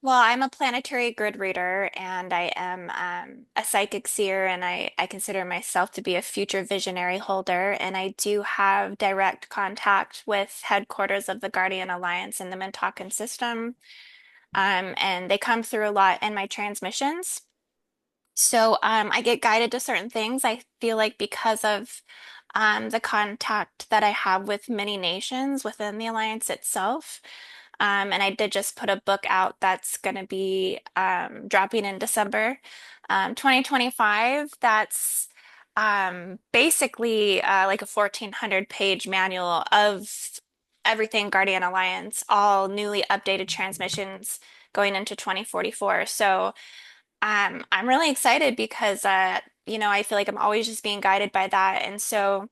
Well, I'm a planetary grid reader and I am a psychic seer, and I consider myself to be a future visionary holder. And I do have direct contact with headquarters of the Guardian Alliance in the Mintalkan system. And they come through a lot in my transmissions. So I get guided to certain things. I feel like because of the contact that I have with many nations within the alliance itself. And I did just put a book out that's going to be dropping in December 2025. That's basically like a 1,400 page manual of everything Guardian Alliance, all newly updated transmissions going into 2044. So I'm really excited because I feel like I'm always just being guided by that. And so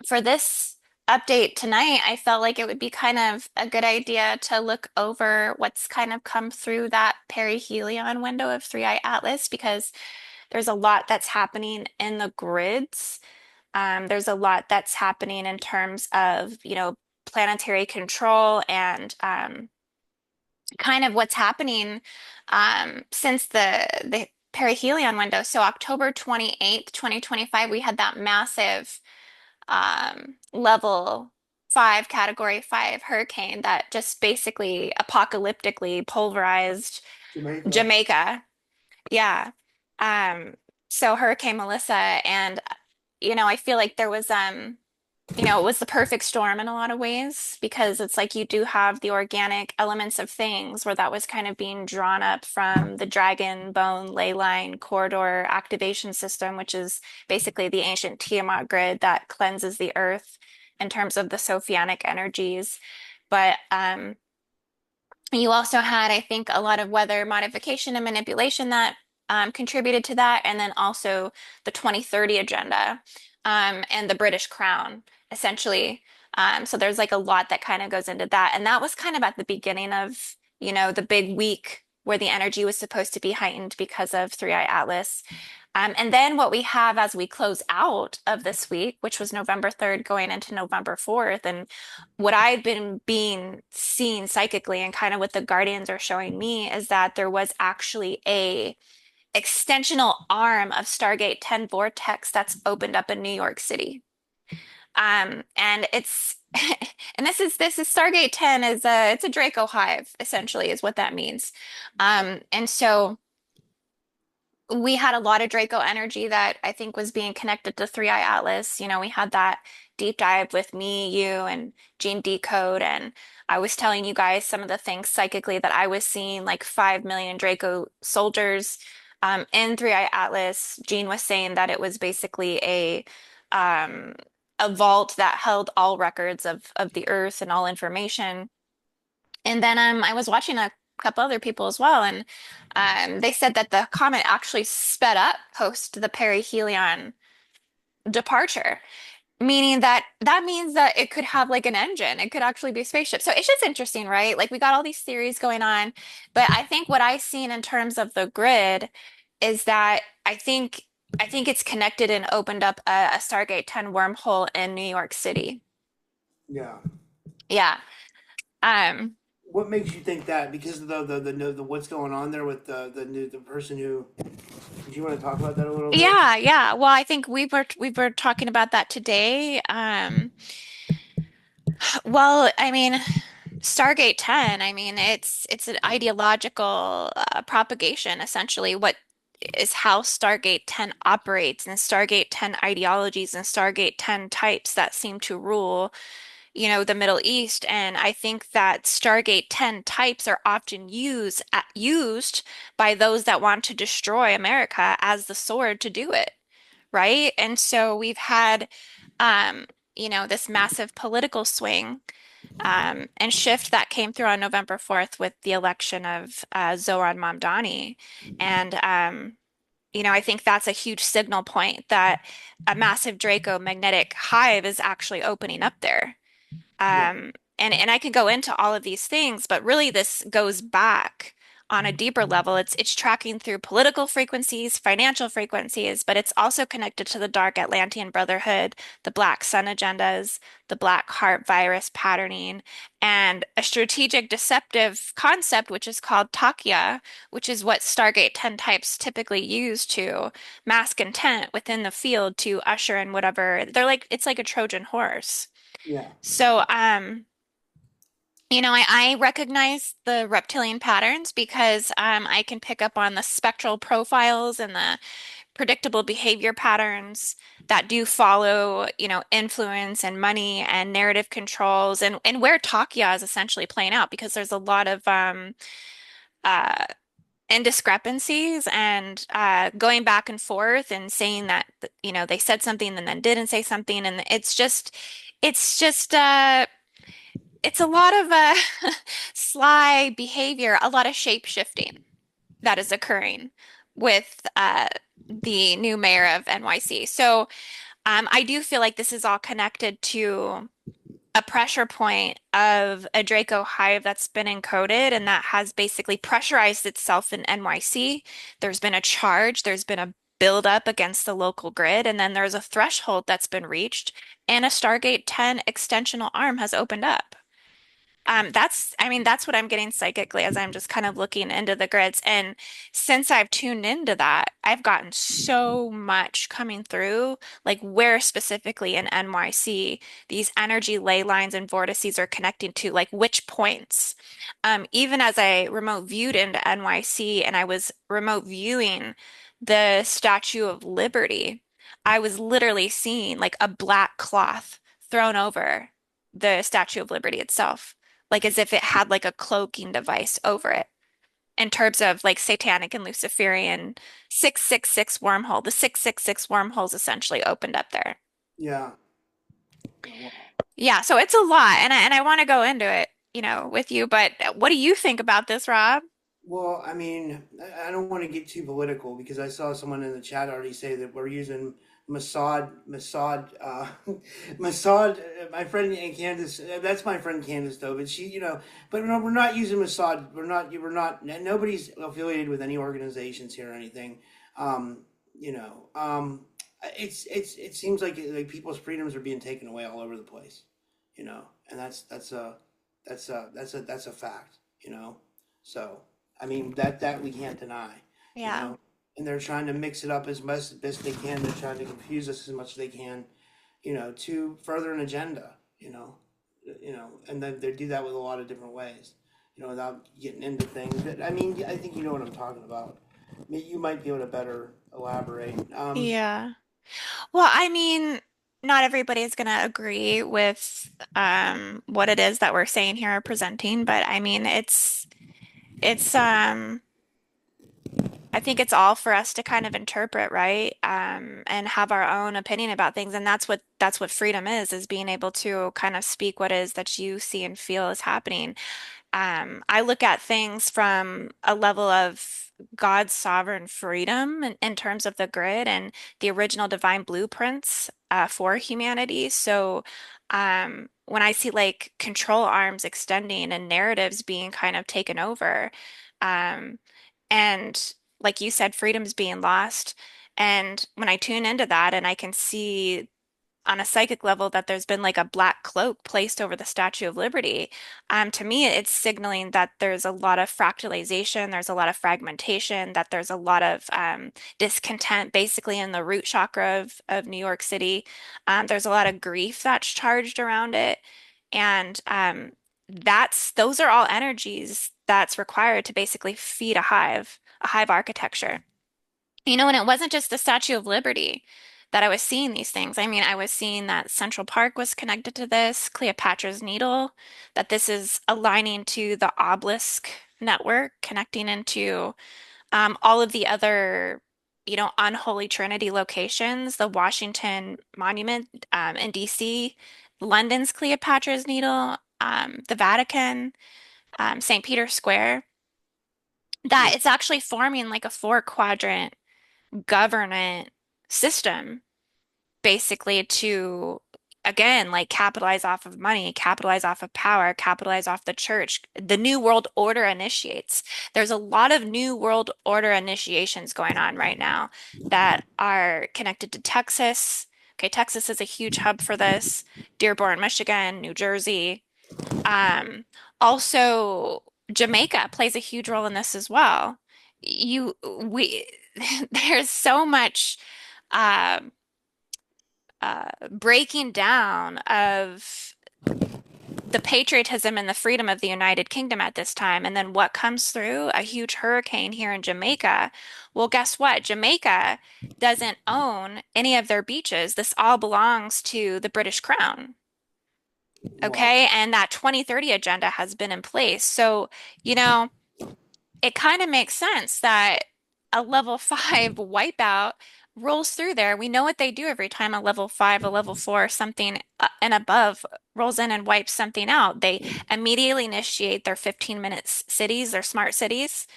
for this update tonight, I felt like it would be kind of a good idea to look over what's kind of come through that perihelion window of Three Eye Atlas, because there's a lot that's happening in the grids. There's a lot that's happening in terms of, planetary control and kind of what's happening since the perihelion window. So October 28th, 2025, we had that massive level 5, category 5 hurricane that just basically apocalyptically pulverized Jamaica. Jamaica. Yeah. Um, so Hurricane Melissa, and I feel like there was it was the perfect storm in a lot of ways, because it's like you do have the organic elements of things where that was kind of being drawn up from the dragon bone ley line corridor activation system, which is basically the ancient Tiamat grid that cleanses the earth in terms of the Sophianic energies. But you also had, I think, a lot of weather modification and manipulation that contributed to that, and then also the 2030 agenda and the British Crown, essentially. So there's like a lot that kind of goes into that, and that was kind of at the beginning of, the big week where the energy was supposed to be heightened because of Three Eye Atlas. And then what we have as we close out of this week, which was November 3rd going into November 4th, and what I've been being seen psychically and kind of what the Guardians are showing me is that there was actually a extensional arm of Stargate 10 vortex that's opened up in New York City. And it's and this is Stargate 10 is it's a Draco hive, essentially, is what that means. And so we had a lot of Draco energy that I think was being connected to Three Eye Atlas. We had that deep dive with me, you, and Gene Decode, and I was telling you guys some of the things psychically that I was seeing, like 5 million Draco soldiers in Three Eye Atlas. Gene was saying that it was basically um, a vault that held all records of the Earth and all information. And then I was watching a couple other people as well, and they said that the comet actually sped up post the perihelion departure, meaning that that means that it could have like an engine. It could actually be a spaceship. So it's just interesting, right? Like we got all these theories going on, but I think what I've seen in terms of the grid is that I think it's connected and opened up a Stargate 10 wormhole in New York City. Yeah. Yeah. Um, What makes you think that? Because of the what's going on there with the person who. Do you want to talk about that a little bit? Yeah, yeah. Well, I think we were talking about that today. Well, I mean, Stargate 10, I mean, it's an ideological propagation, essentially. What is how Stargate 10 operates, and Stargate 10 ideologies and Stargate 10 types that seem to rule, the Middle East. And I think that Stargate 10 types are often used by those that want to destroy America as the sword to do it, right? And so we've had, um, this massive political swing and shift that came through on November 4th with the election of Zohran Mamdani. And, I think that's a huge signal point that a massive Draco magnetic hive is actually opening up there. Yeah. And I can go into all of these things, but really this goes back. on a deeper level, it's tracking through political frequencies, financial frequencies, but it's also connected to the Dark Atlantean Brotherhood, the Black Sun agendas, the Black Heart virus patterning, and a strategic deceptive concept, which is called Takya, which is what Stargate 10 types typically use to mask intent within the field to usher in whatever they're like, it's like a Trojan horse. Yeah. So, I recognize the reptilian patterns because I can pick up on the spectral profiles and the predictable behavior patterns that do follow, influence and money and narrative controls and where Takya is essentially playing out because there's a lot of uh, indiscrepancies and going back and forth and saying that, they said something and then didn't say something. And it's just it's a lot of sly behavior, a lot of shape shifting that is occurring with the new mayor of NYC. So I do feel like this is all connected to a pressure point of a Draco hive that's been encoded and that has basically pressurized itself in NYC. There's been a charge, there's been a buildup against the local grid, and then there's a threshold that's been reached, and a Stargate 10 extensional arm has opened up. I mean, that's what I'm getting psychically as I'm just kind of looking into the grids. And since I've tuned into that, I've gotten so much coming through, like where specifically in NYC these energy ley lines and vortices are connecting to, like which points. Even as I remote viewed into NYC and I was remote viewing the Statue of Liberty, I was literally seeing like a black cloth thrown over the Statue of Liberty itself like as if it had like a cloaking device over it in terms of like satanic and Luciferian 666 wormhole. The 666 wormhole's essentially opened up there. Yeah. Wow. Yeah, so it's a lot and I want to go into it, with you, but what do you think about this, Rob? Well, I mean, I don't want to get too political because I saw someone in the chat already say that we're using Mossad, Mossad. My friend Candace, that's my friend Candace though. But she, but no, we're not using Mossad. We're not. Nobody's affiliated with any organizations here or anything. Um, you know, um, it seems like people's freedoms are being taken away all over the place. And that's a fact. So. I mean that we can't deny, you Yeah. know. And they're trying to mix it up as much as best they can. They're trying to confuse us as much as they can, to further an agenda, and then they do that with a lot of different ways, without getting into things. But I mean, I think you know what I'm talking about. You might be able to better elaborate. Yeah. Well, I mean, not everybody is going to agree with what it is that we're saying here or presenting, but I mean, it's I think it's all for us to kind of interpret, right? And have our own opinion about things. And that's what freedom is being able to kind of speak what is that you see and feel is happening. I look at things from a level of God's sovereign freedom in terms of the grid and the original divine blueprints for humanity. So when I see like control arms extending and narratives being kind of taken over, um, and like you said, freedom's being lost. And when I tune into that and I can see on a psychic level that there's been like a black cloak placed over the Statue of Liberty. To me, it's signaling that there's a lot of fractalization, there's a lot of fragmentation, that there's a lot of discontent basically in the root chakra of New York City. There's a lot of grief that's charged around it. And those are all energies that's required to basically feed a hive architecture. And it wasn't just the Statue of Liberty that I was seeing these things. I mean, I was seeing that Central Park was connected to this, Cleopatra's Needle, that this is aligning to the obelisk network, connecting into all of the other, unholy Trinity locations, the Washington Monument in DC, London's Cleopatra's Needle, the Vatican, St. Peter's Square, that Yeah. it's actually forming like a four quadrant governance system basically to, again, like capitalize off of money, capitalize off of power, capitalize off the church. The New World Order initiates. There's a lot of New World Order initiations going on right now that are connected to Texas. Okay, Texas is a huge hub for this. Dearborn, Michigan, New Jersey. Um, Also, Jamaica plays a huge role in this as well. We, there's so much. Um, Breaking down of the patriotism and the freedom of the United Kingdom at this time. And then what comes through? A huge hurricane here in Jamaica. Well, guess what? Jamaica doesn't own any of their beaches. This all belongs to the British Crown. Wow. Okay. And that 2030 agenda has been in place. So, you know, it kind of makes sense that a level five wipeout rolls through there. We know what they do every time a level five, a level four, something and above rolls in and wipes something out. They immediately initiate their 15-minute cities, their smart cities.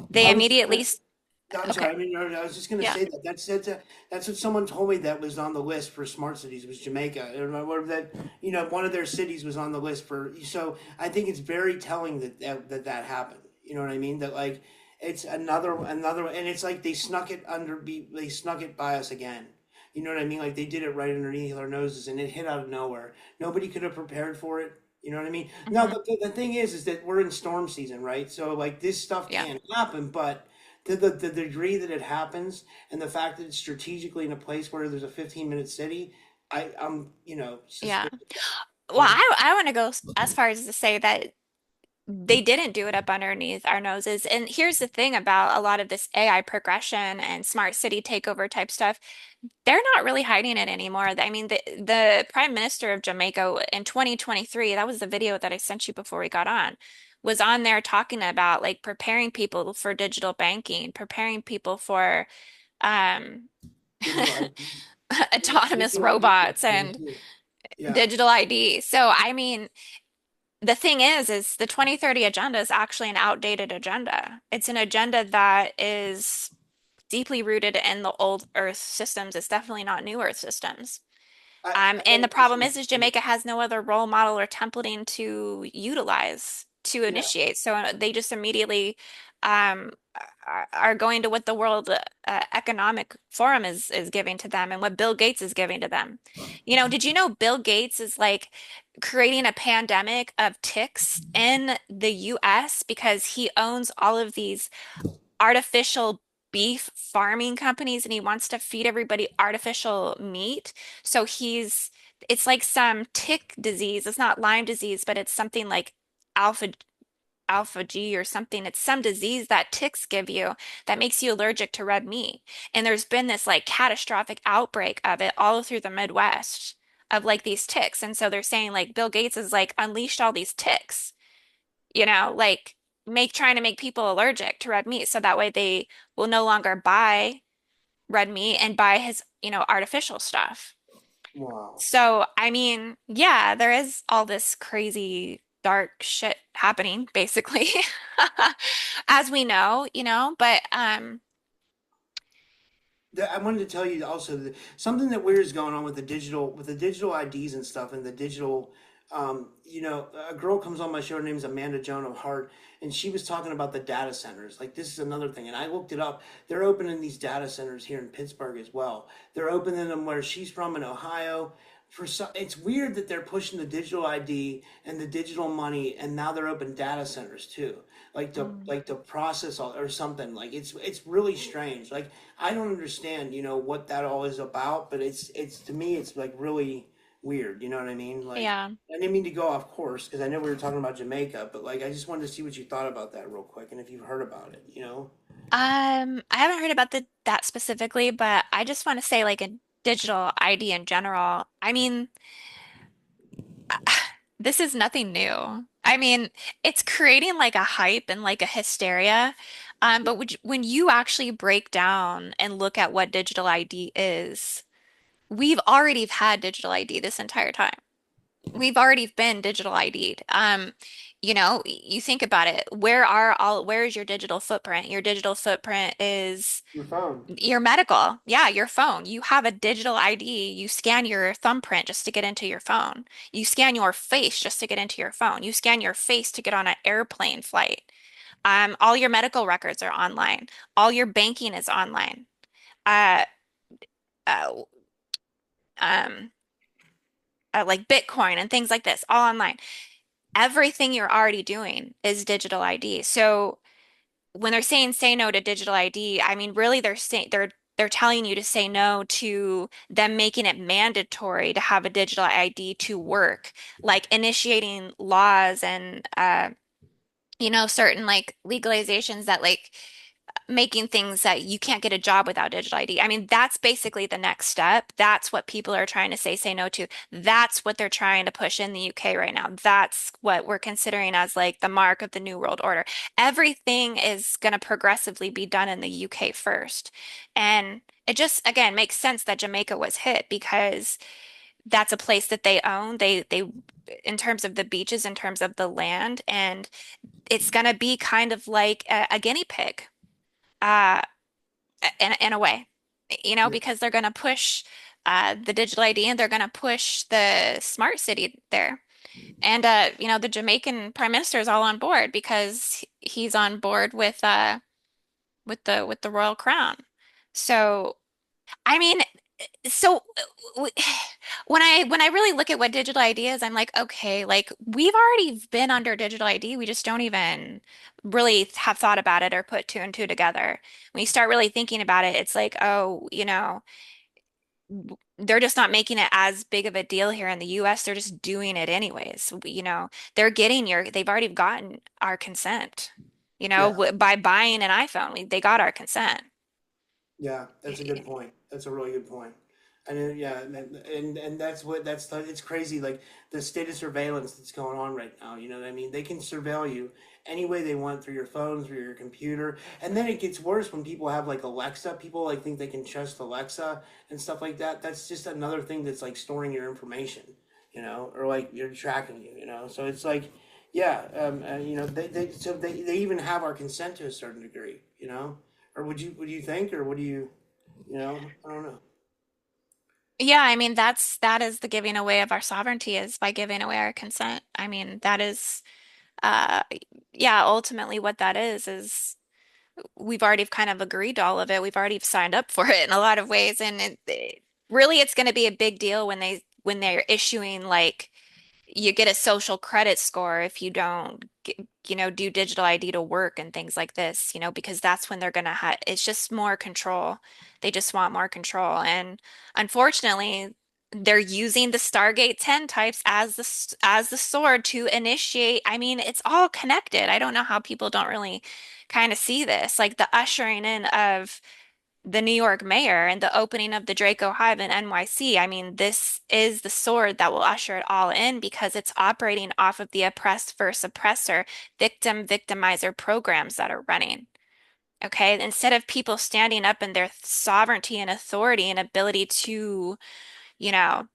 They I was just immediately, gonna, I'm okay, sorry. I mean, I was just going to yeah. say that that's what someone told me that was on the list for smart cities was Jamaica. I remember that one of their cities was on the list for. So I think it's very telling that happened. You know what I mean? That like it's another, and it's like they snuck it by us again. You know what I mean? Like they did it right underneath our noses, and it hit out of nowhere. Nobody could have prepared for it. You know what I mean? Now Hmm. the thing is that we're in storm season, right? So like this stuff Yeah. can happen, but the degree that it happens and the fact that it's strategically in a place where there's a 15-minute city, I'm Yeah. suspicious. Well, I want to go as far as to say that they didn't do it up underneath our noses. And here's the thing about a lot of this AI progression and smart city takeover type stuff. They're not really hiding it anymore. I mean, the Prime Minister of Jamaica in 2023, that was the video that I sent you before we got on, was on there talking about like preparing people for digital banking, preparing people for um Digital IDs, autonomous digital ID robots technology and too. Yeah, digital ID. So, I mean, the thing is the 2030 agenda is actually an outdated agenda. It's an agenda that is deeply rooted in the old Earth systems. It's definitely not new Earth systems. I And the think problem is Jamaica has no other role model or templating to utilize to yeah. initiate. So they just immediately um, are going to what the World Economic Forum is giving to them and what Bill Gates is giving to them. You know, did you know Bill Gates is like creating a pandemic of ticks in the US because he owns all of these artificial beef farming companies and he wants to feed everybody artificial meat. So it's like some tick disease. It's not Lyme disease, but it's something like alpha alpha G or something. It's some disease that ticks give you that makes you allergic to red meat. And there's been this like catastrophic outbreak of it all through the Midwest of like these ticks. And so they're saying like Bill Gates has like unleashed all these ticks, like make trying to make people allergic to red meat so that way they will no longer buy red meat and buy his, artificial stuff. Wow. So, I mean, yeah, there is all this crazy dark shit happening basically as we know, but I wanted to tell you also that something that weird is going on with the digital IDs and stuff and the digital. A girl comes on my show. Her name's Amanda Joan of Hart, and she was talking about the data centers. Like this is another thing, and I looked it up. They're opening these data centers here in Pittsburgh as well. They're opening them where she's from in Ohio. It's weird that they're pushing the digital ID and the digital money, and now they're open data centers too, mm, like to process all or something. Like it's really strange. Like I don't understand, what that all is about, but it's to me it's like really weird. You know what I mean? Like yeah. I didn't mean to go off course because I know we were talking about Jamaica, but like I just wanted to see what you thought about that real quick and if you've heard about it. I haven't heard about that specifically, but I just want to say like a digital ID in general. I mean, this is nothing new. I mean, it's creating like a hype and like a hysteria. But when you actually break down and look at what digital ID is, we've already had digital ID this entire time. we've already been digital ID'd. You think about it. Where is your digital footprint? Your digital footprint is Your phone. your medical. Yeah, your phone. You have a digital ID. You scan your thumbprint just to get into your phone. You scan your face just to get into your phone. You scan your face to get on an airplane flight. All your medical records are online. All your banking is online. Uh, uh, um, like Bitcoin and things like this, all online. Everything you're already doing is digital ID. So when they're saying say no to digital ID, I mean really they're telling you to say no to them making it mandatory to have a digital ID to work, like initiating laws and certain like legalizations that like making things that you can't get a job without digital ID. I mean, that's basically the next step. That's what people are trying to say no to. That's what they're trying to push in the UK right now. That's what we're considering as like the mark of the New World Order. Everything is going to progressively be done in the UK first. And it just, again, makes sense that Jamaica was hit because that's a place that they own. In terms of the beaches, in terms of the land, and it's going to be kind of like a guinea pig. Uh, in a way, Yeah. because they're going to push the digital ID and they're going to push the smart city there. And the Jamaican Prime Minister is all on board because he's on board with the Royal Crown. So, I mean, so w- when I really look at what digital ID is, I'm like, okay, like we've already been under digital ID. We just don't even really have thought about it or put two and two together. When you start really thinking about it, it's like, oh, they're just not making it as big of a deal here in the US. They're just doing it anyways. They've already gotten our consent, Yeah. by buying an iPhone. They got our consent. Yeah, that's a good point. That's a really good point. And yeah, and it's crazy. Like the state of surveillance that's going on right now. You know what I mean? They can surveil you any way they want through your phone, through your computer, and then it gets worse when people have like Alexa. People like think they can trust Alexa and stuff like that. That's just another thing that's like storing your information. Or like you're tracking you. So it's like, yeah, they even have our consent to a certain degree. Or would you think, or what do I don't know. Yeah, I mean that is the giving away of our sovereignty is by giving away our consent. I mean that is uh yeah, ultimately what that is we've already kind of agreed to all of it. We've already signed up for it in a lot of ways and really it's going to be a big deal when they're issuing like you get a social credit score if you don't do digital ID to work and things like this, because that's when they're gonna have it's just more control. They just want more control. And unfortunately, they're using the Stargate 10 types as the sword to initiate. I mean, it's all connected. I don't know how people don't really kind of see this. Like the ushering in of the New York mayor and the opening of the Draco Hive in NYC. I mean, this is the sword that will usher it all in because it's operating off of the oppressed versus oppressor, victim victimizer programs that are running. Okay. Instead of people standing up in their sovereignty and authority and ability to, you know,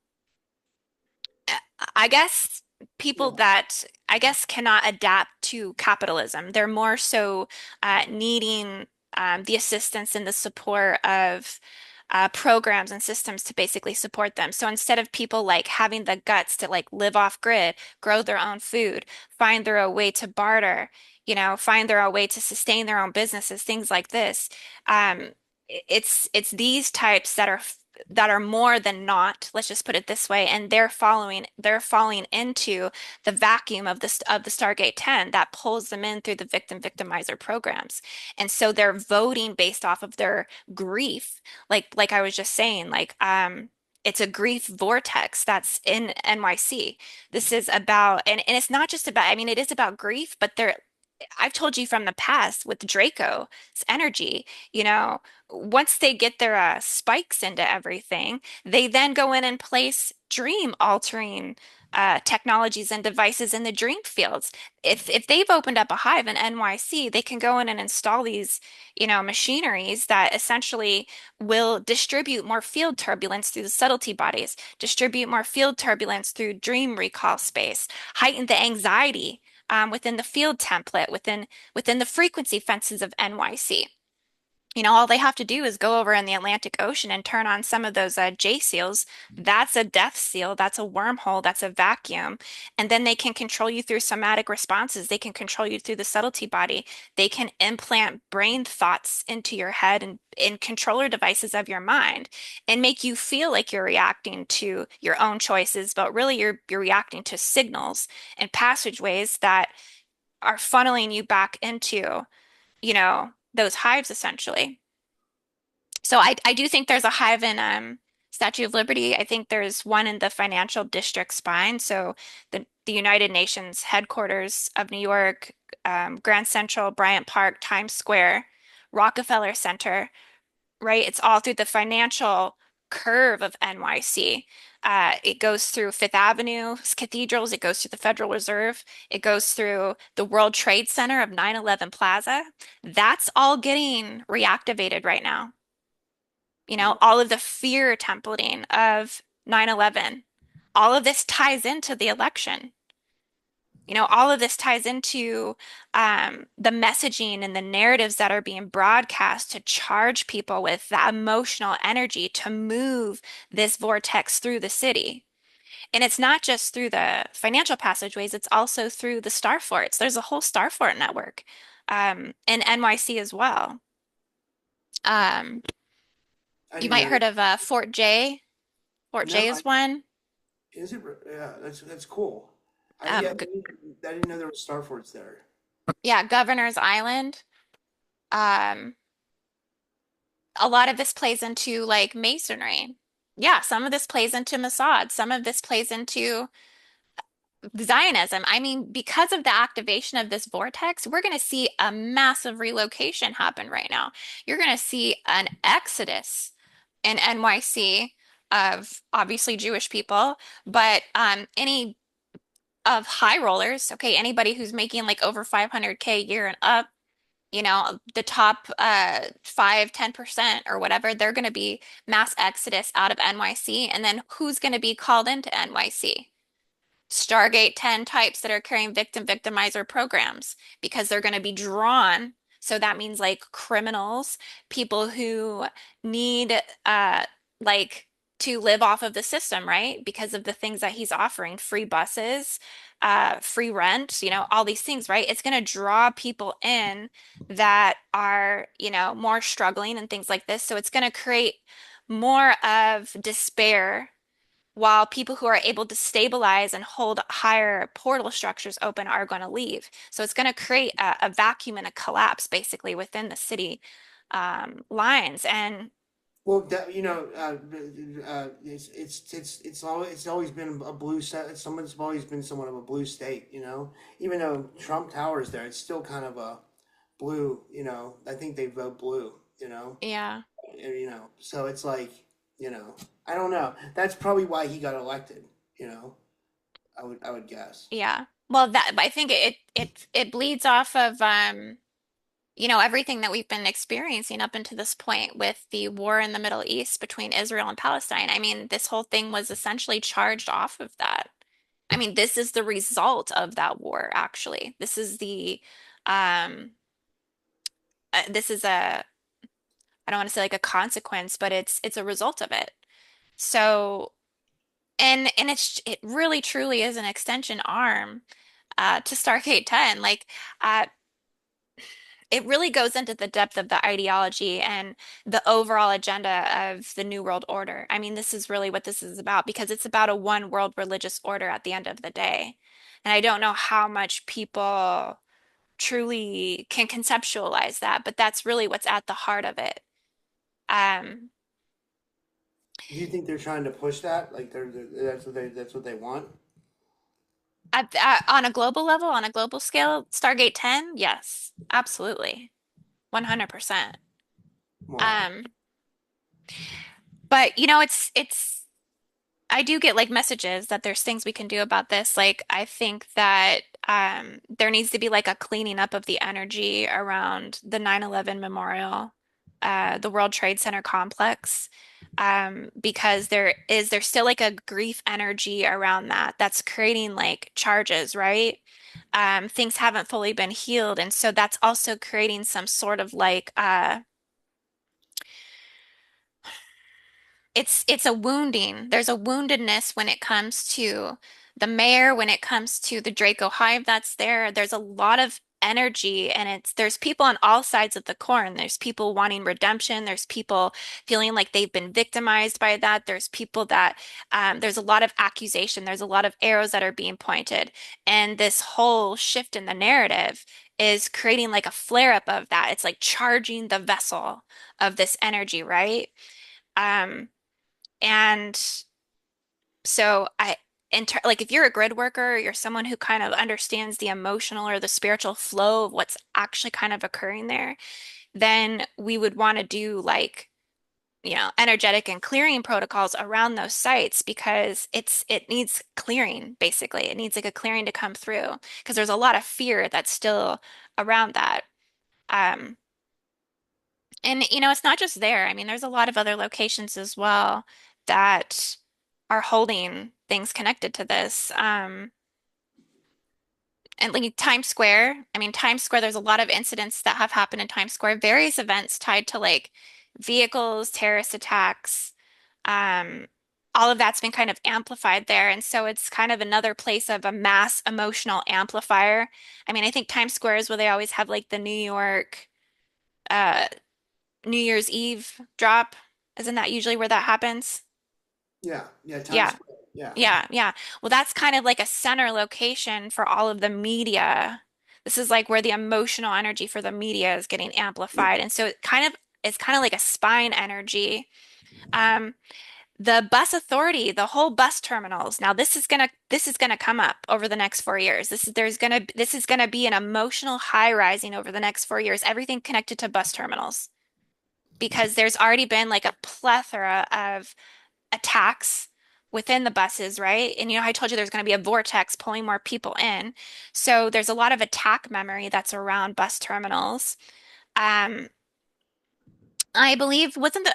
I guess people Yeah. that I guess cannot adapt to capitalism. They're more so needing the assistance and the support of programs and systems to basically support them. So instead of people like having the guts to like live off grid, grow their own food, find their own way to barter, find their own way to sustain their own businesses, things like this. It's these types that are more than not, let's just put it this way, and they're falling into the vacuum of the Stargate 10 that pulls them in through the victim victimizer programs. And so they're voting based off of their grief. Like I was just saying, like it's a grief vortex that's in NYC. This is about and it's not just about, I mean, it is about grief, but I've told you from the past with Draco's energy, once they get their spikes into everything, they then go in and place dream altering. technologies and devices in the dream fields. If they've opened up a hive in NYC, they can go in and install these, machineries that essentially will distribute more field turbulence through the subtlety bodies, distribute more field turbulence through dream recall space, heighten the anxiety within the field template, within the frequency fences of NYC. All they have to do is go over in the Atlantic Ocean and turn on some of those J seals. That's a death seal. That's a wormhole. That's a vacuum. And then they can control you through somatic responses. They can control you through the subtlety body. They can implant brain thoughts into your head and in controller devices of your mind and make you feel like you're reacting to your own choices, but really you're reacting to signals and passageways that are funneling you back into, those hives essentially. So I do think there's a hive in Statue of Liberty. I think there's one in the financial district spine. So the United Nations headquarters of New York, Grand Central, Bryant Park, Times Square, Rockefeller Center, right? It's all through the financial curve of NYC. It goes through Fifth Avenue cathedrals. It goes through the Federal Reserve. It goes through the World Trade Center of 9/11 Plaza. That's all getting reactivated right now. All of the fear templating of 9/11, all of this ties into the election. All of this ties into the messaging and the narratives that are being broadcast to charge people with that emotional energy to move this vortex through the city. And it's not just through the financial passageways, it's also through the star forts. There's a whole star fort network in NYC as well. Um, I you didn't might know heard that. of Fort J. Fort No, J is one. is it? Yeah, that's cool. Yeah, G I didn't know there was star forts there. yeah, Governor's Island. Um, a lot of this plays into like masonry. Yeah, some of this plays into Mossad. Some of this plays into Zionism. I mean, because of the activation of this vortex, we're going to see a massive relocation happen right now. You're going to see an exodus in NYC of obviously Jewish people, but any of high rollers, okay, anybody who's making like over 500K a year and up, the top 5, 10% or whatever, they're going to be mass exodus out of NYC. And then who's going to be called into NYC? Stargate 10 types that are carrying victimizer programs because they're going to be drawn. So that means like criminals, people who need like to live off of the system, right? Because of the things that he's offering, free buses, free rent, all these things, right? It's going to draw people in that are, more struggling and things like this. So it's going to create more of despair while people who are able to stabilize and hold higher portal structures open are going to leave. So it's going to create a vacuum and a collapse basically within the city lines. And Well, it's always been a blue state. Someone's always been somewhat of a blue state. Even though Trump Tower is there, it's still kind of a blue. I think they vote blue. yeah, So it's like, I don't know. That's probably why he got elected. I would guess. yeah. Well, that I think it bleeds off of everything that we've been experiencing up until this point with the war in the Middle East between Israel and Palestine. I mean, this whole thing was essentially charged off of that. I mean, this is the result of that war, actually. Um, this is I don't want to say like a consequence, but it's a result of it. So, and it really truly is an extension arm to Stargate 10. Like, uh, it really goes into the depth of the ideology and the overall agenda of the New World Order. I mean, this is really what this is about because it's about a one world religious order at the end of the day. And I don't know how much people truly can conceptualize that, but that's really what's at the heart of it. Um, Do you think they're trying to push that? Like that's what they want? on a global level, on a global scale, Stargate 10, yes, absolutely, 100%. Wow. Um, but it's I do get like messages that there's things we can do about this. Like I think that there needs to be like a cleaning up of the energy around the 9/11 memorial, the World Trade Center complex. Because there's still like a grief energy around that that's creating like charges, right? Things haven't fully been healed, and so that's also creating some sort of like it's a wounding. There's a woundedness when it comes to the mayor, when it comes to the Draco hive that's there. There's a lot of energy and there's people on all sides of the coin. There's people wanting redemption. There's people feeling like they've been victimized by that. There's people that there's a lot of accusation. There's a lot of arrows that are being pointed. And this whole shift in the narrative is creating like a flare up of that. It's like charging the vessel of this energy, right? Um, and so like if you're a grid worker, you're someone who kind of understands the emotional or the spiritual flow of what's actually kind of occurring there, then we would want to do like, energetic and clearing protocols around those sites because it needs clearing, basically. It needs like a clearing to come through because there's a lot of fear that's still around that. Um, And it's not just there. I mean, there's a lot of other locations as well that are holding things connected to this. And like Times Square, I mean, Times Square, there's a lot of incidents that have happened in Times Square, various events tied to like vehicles, terrorist attacks. Um, all of that's been kind of amplified there. And so it's kind of another place of a mass emotional amplifier. I mean, I think Times Square is where they always have like the uh, New Year's Eve drop. Isn't that usually where that happens? Yeah, yeah, Times Yeah. Square. Yeah. Yeah. Yeah. Well, that's kind of like a center location for all of the media. This is like where the emotional energy for the media is getting amplified. And so it's kind of like a spine energy. Um, the bus authority, the whole bus terminals. Now this is gonna come up over the next 4 years. This is gonna be an emotional high rising over the next 4 years. Everything connected to bus terminals. Because there's already been like a plethora of attacks within the buses, right? And I told you there's going to be a vortex pulling more people in. So there's a lot of attack memory that's around bus terminals. Um, I believe wasn't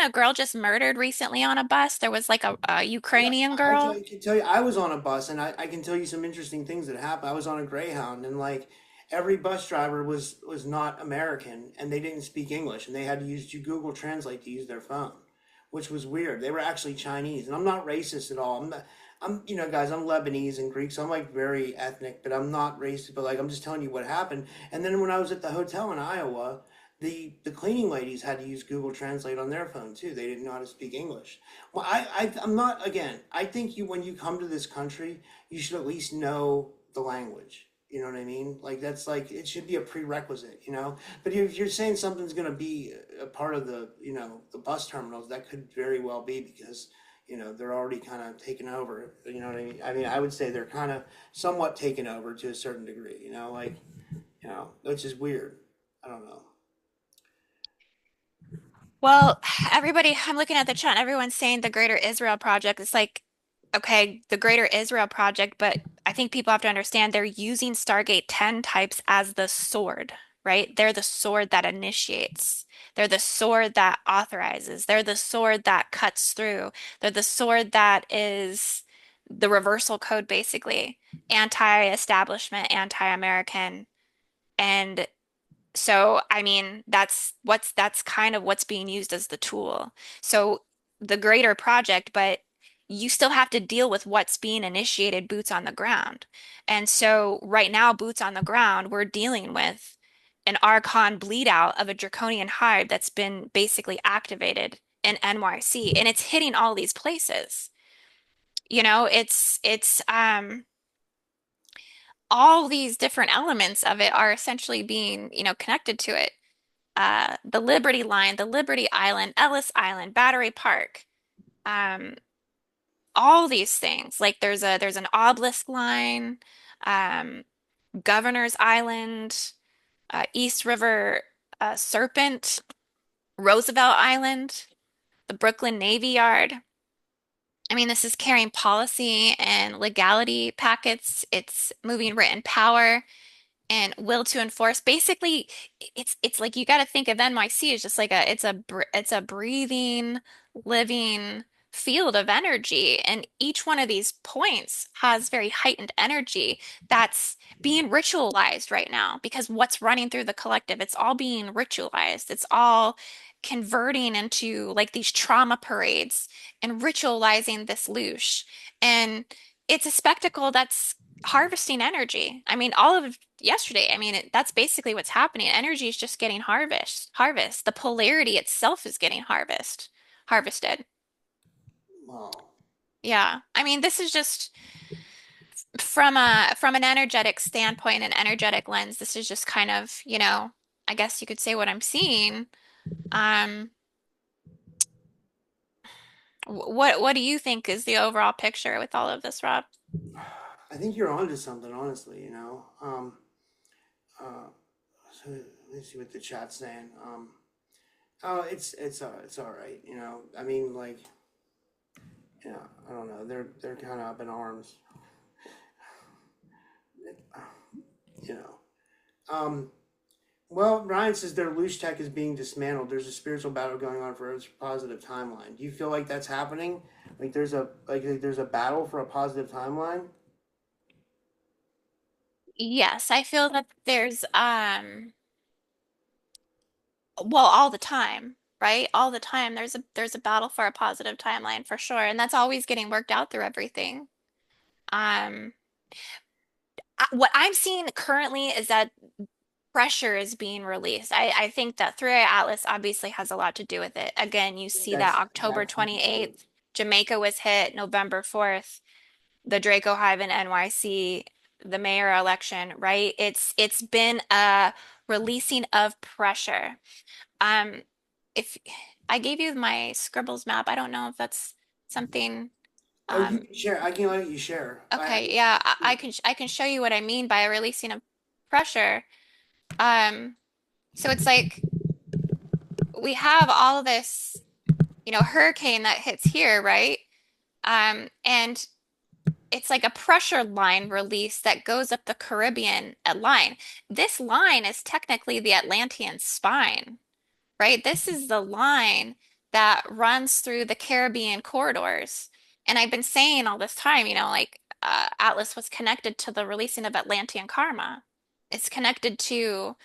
a girl just murdered recently on a bus? There was like a Yeah, Ukrainian I girl. can tell you, I was on a bus, and I can tell you some interesting things that happened. I was on a Greyhound, and like every bus driver was not American, and they didn't speak English, and they had to use Google Translate to use their phone, which was weird. They were actually Chinese, and I'm not racist at all. Guys, I'm Lebanese and Greek, so I'm like very ethnic, but I'm not racist. But like, I'm just telling you what happened. And then when I was at the hotel in Iowa, the cleaning ladies had to use Google Translate on their phone too. They didn't know how to speak English. Well, I'm not, again, I think when you come to this country, you should at least know the language. You know what I mean? Like, that's like, it should be a prerequisite, you know? But if you're saying something's going to be a part of the bus terminals, that could very well be because, they're already kind of taken over. You know what I mean? I mean, I would say they're kind of somewhat taken over to a certain degree, like, which is weird. I don't know. Well, I'm looking at the chat, and everyone's saying the Greater Israel Project. It's like, okay, the Greater Israel Project, but I think people have to understand they're using Stargate 10 types as the sword, right? They're the sword that initiates. They're the sword that authorizes. They're the sword that cuts through. They're the sword that is the reversal code, basically, anti-establishment, anti-American. And so, I mean, that's kind of what's being used as the tool. So, the greater project, but you still have to deal with what's being initiated boots on the ground. And so, right now, boots on the ground, we're dealing with an Archon bleed out of a draconian hive that's been basically activated in NYC, and it's hitting all these places. It's all these different elements of it are essentially being, connected to it. The Liberty Line, the Liberty Island, Ellis Island, Battery Park, um, all these things. Like there's an obelisk line, um, Governor's Island, East River Serpent, Roosevelt Island, the Brooklyn Navy Yard. I mean, this is carrying policy and legality packets. It's moving written power and will to enforce. Basically, it's like you got to think of NYC as just like it's a breathing, living field of energy, and each one of these points has very heightened energy that's being ritualized right now because what's running through the collective, it's all being ritualized. It's all converting into like these trauma parades and ritualizing this loosh. And it's a spectacle that's harvesting energy. I mean, all of yesterday, I mean, that's basically what's happening. Energy is just getting harvest. The polarity itself is getting harvested. Wow. Yeah. I mean, this is just from an energetic standpoint, an energetic lens, this is just kind of, I guess you could say what I'm seeing. Um, what do you think is the overall picture with all of this, Rob? I think you're onto something, honestly, uh, so let me see what the chat's saying. Oh, it's all right, I mean, like, I don't know. They're kind of up in arms, you know. Um, well, Ryan says their loose tech is being dismantled. There's a spiritual battle going on for a positive timeline. Do you feel like that's happening? Like there's a battle for a positive timeline? Yes, I feel that there's well, all the time, right? All the time there's a battle for a positive timeline for sure, and that's always getting worked out through everything. Um, what I'm seeing currently is that pressure is being released. I think that 3 Atlas obviously has a lot to do with it. Again, you see that October That's my point. 28th, Jamaica was hit, November 4th, the Draco Hive in NYC, the mayor election, right? It's been a releasing of pressure. Um, if I gave you my Scribbles map, I don't know if that's something. Oh, you Um, can share. I can let you share. okay, yeah, I can show you what I mean by releasing of pressure. Um, so it's like we have all this, hurricane that hits here, right? And it's like a pressure line release that goes up the Caribbean line. This line is technically the Atlantean spine, right? This is the line that runs through the Caribbean corridors. And I've been saying all this time, like Atlas was connected to the releasing of Atlantean karma. It's connected to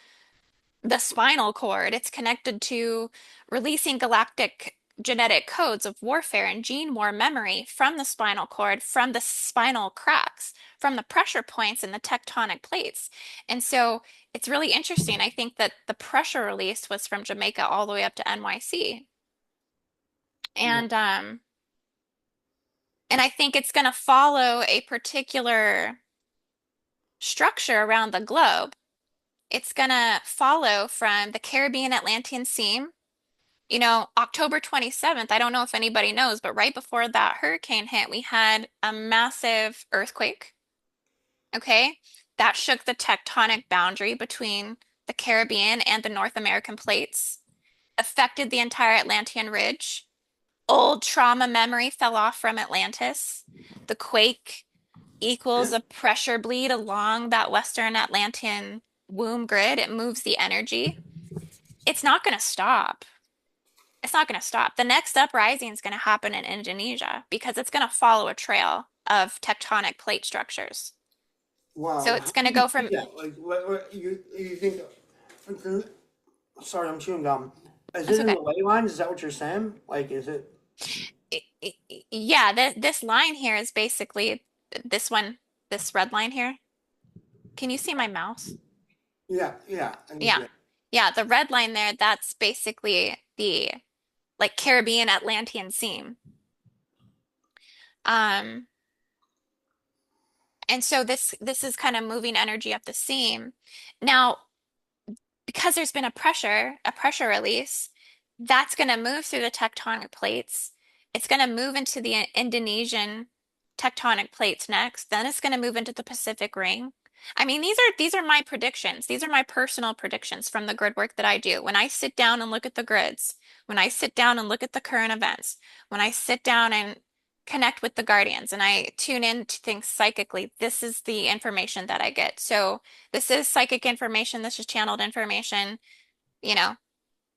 the spinal cord. It's connected to releasing galactic genetic codes of warfare and gene war memory from the spinal cord, from the spinal cracks, from the pressure points in the tectonic plates. And so it's really interesting. I think that the pressure release was from Jamaica all the way up to NYC. Yeah. And and I think it's going to follow a particular structure around the globe. It's going to follow from the Caribbean Atlantean seam. October 27th, I don't know if anybody knows, but right before that hurricane hit, we had a massive earthquake. Okay. That shook the tectonic boundary between the Caribbean and the North American plates, affected the entire Atlantean ridge. Old trauma memory fell off from Atlantis. The quake equals Yeah. a pressure bleed along that Western Atlantean womb grid. It moves the energy. It's not going to stop. It's not going to stop. The next uprising is going to happen in Indonesia because it's going to follow a trail of tectonic plate structures. So Wow. it's How going do to you go see from, that? Like, what you think? Sorry, I'm chewing gum. Is that's it in okay. the ley lines? Is that what you're saying? Like, is it? Yeah, this line here is basically this one, this red line here. Can you see my mouse? Yeah, yeah. I can see Yeah. it. Yeah, the red line there, that's basically the like Caribbean Atlantean seam. Um, and so this is kind of moving energy up the seam. Now, because there's been a pressure release, that's going to move through the tectonic plates. It's going to move into the Indonesian tectonic plates next. Then it's going to move into the Pacific Ring. I mean, these are my predictions. These are my personal predictions from the grid work that I do. When I sit down and look at the grids, when I sit down and look at the current events, when I sit down and connect with the guardians and I tune in to things psychically, this is the information that I get. So this is psychic information, this is channeled information. You know,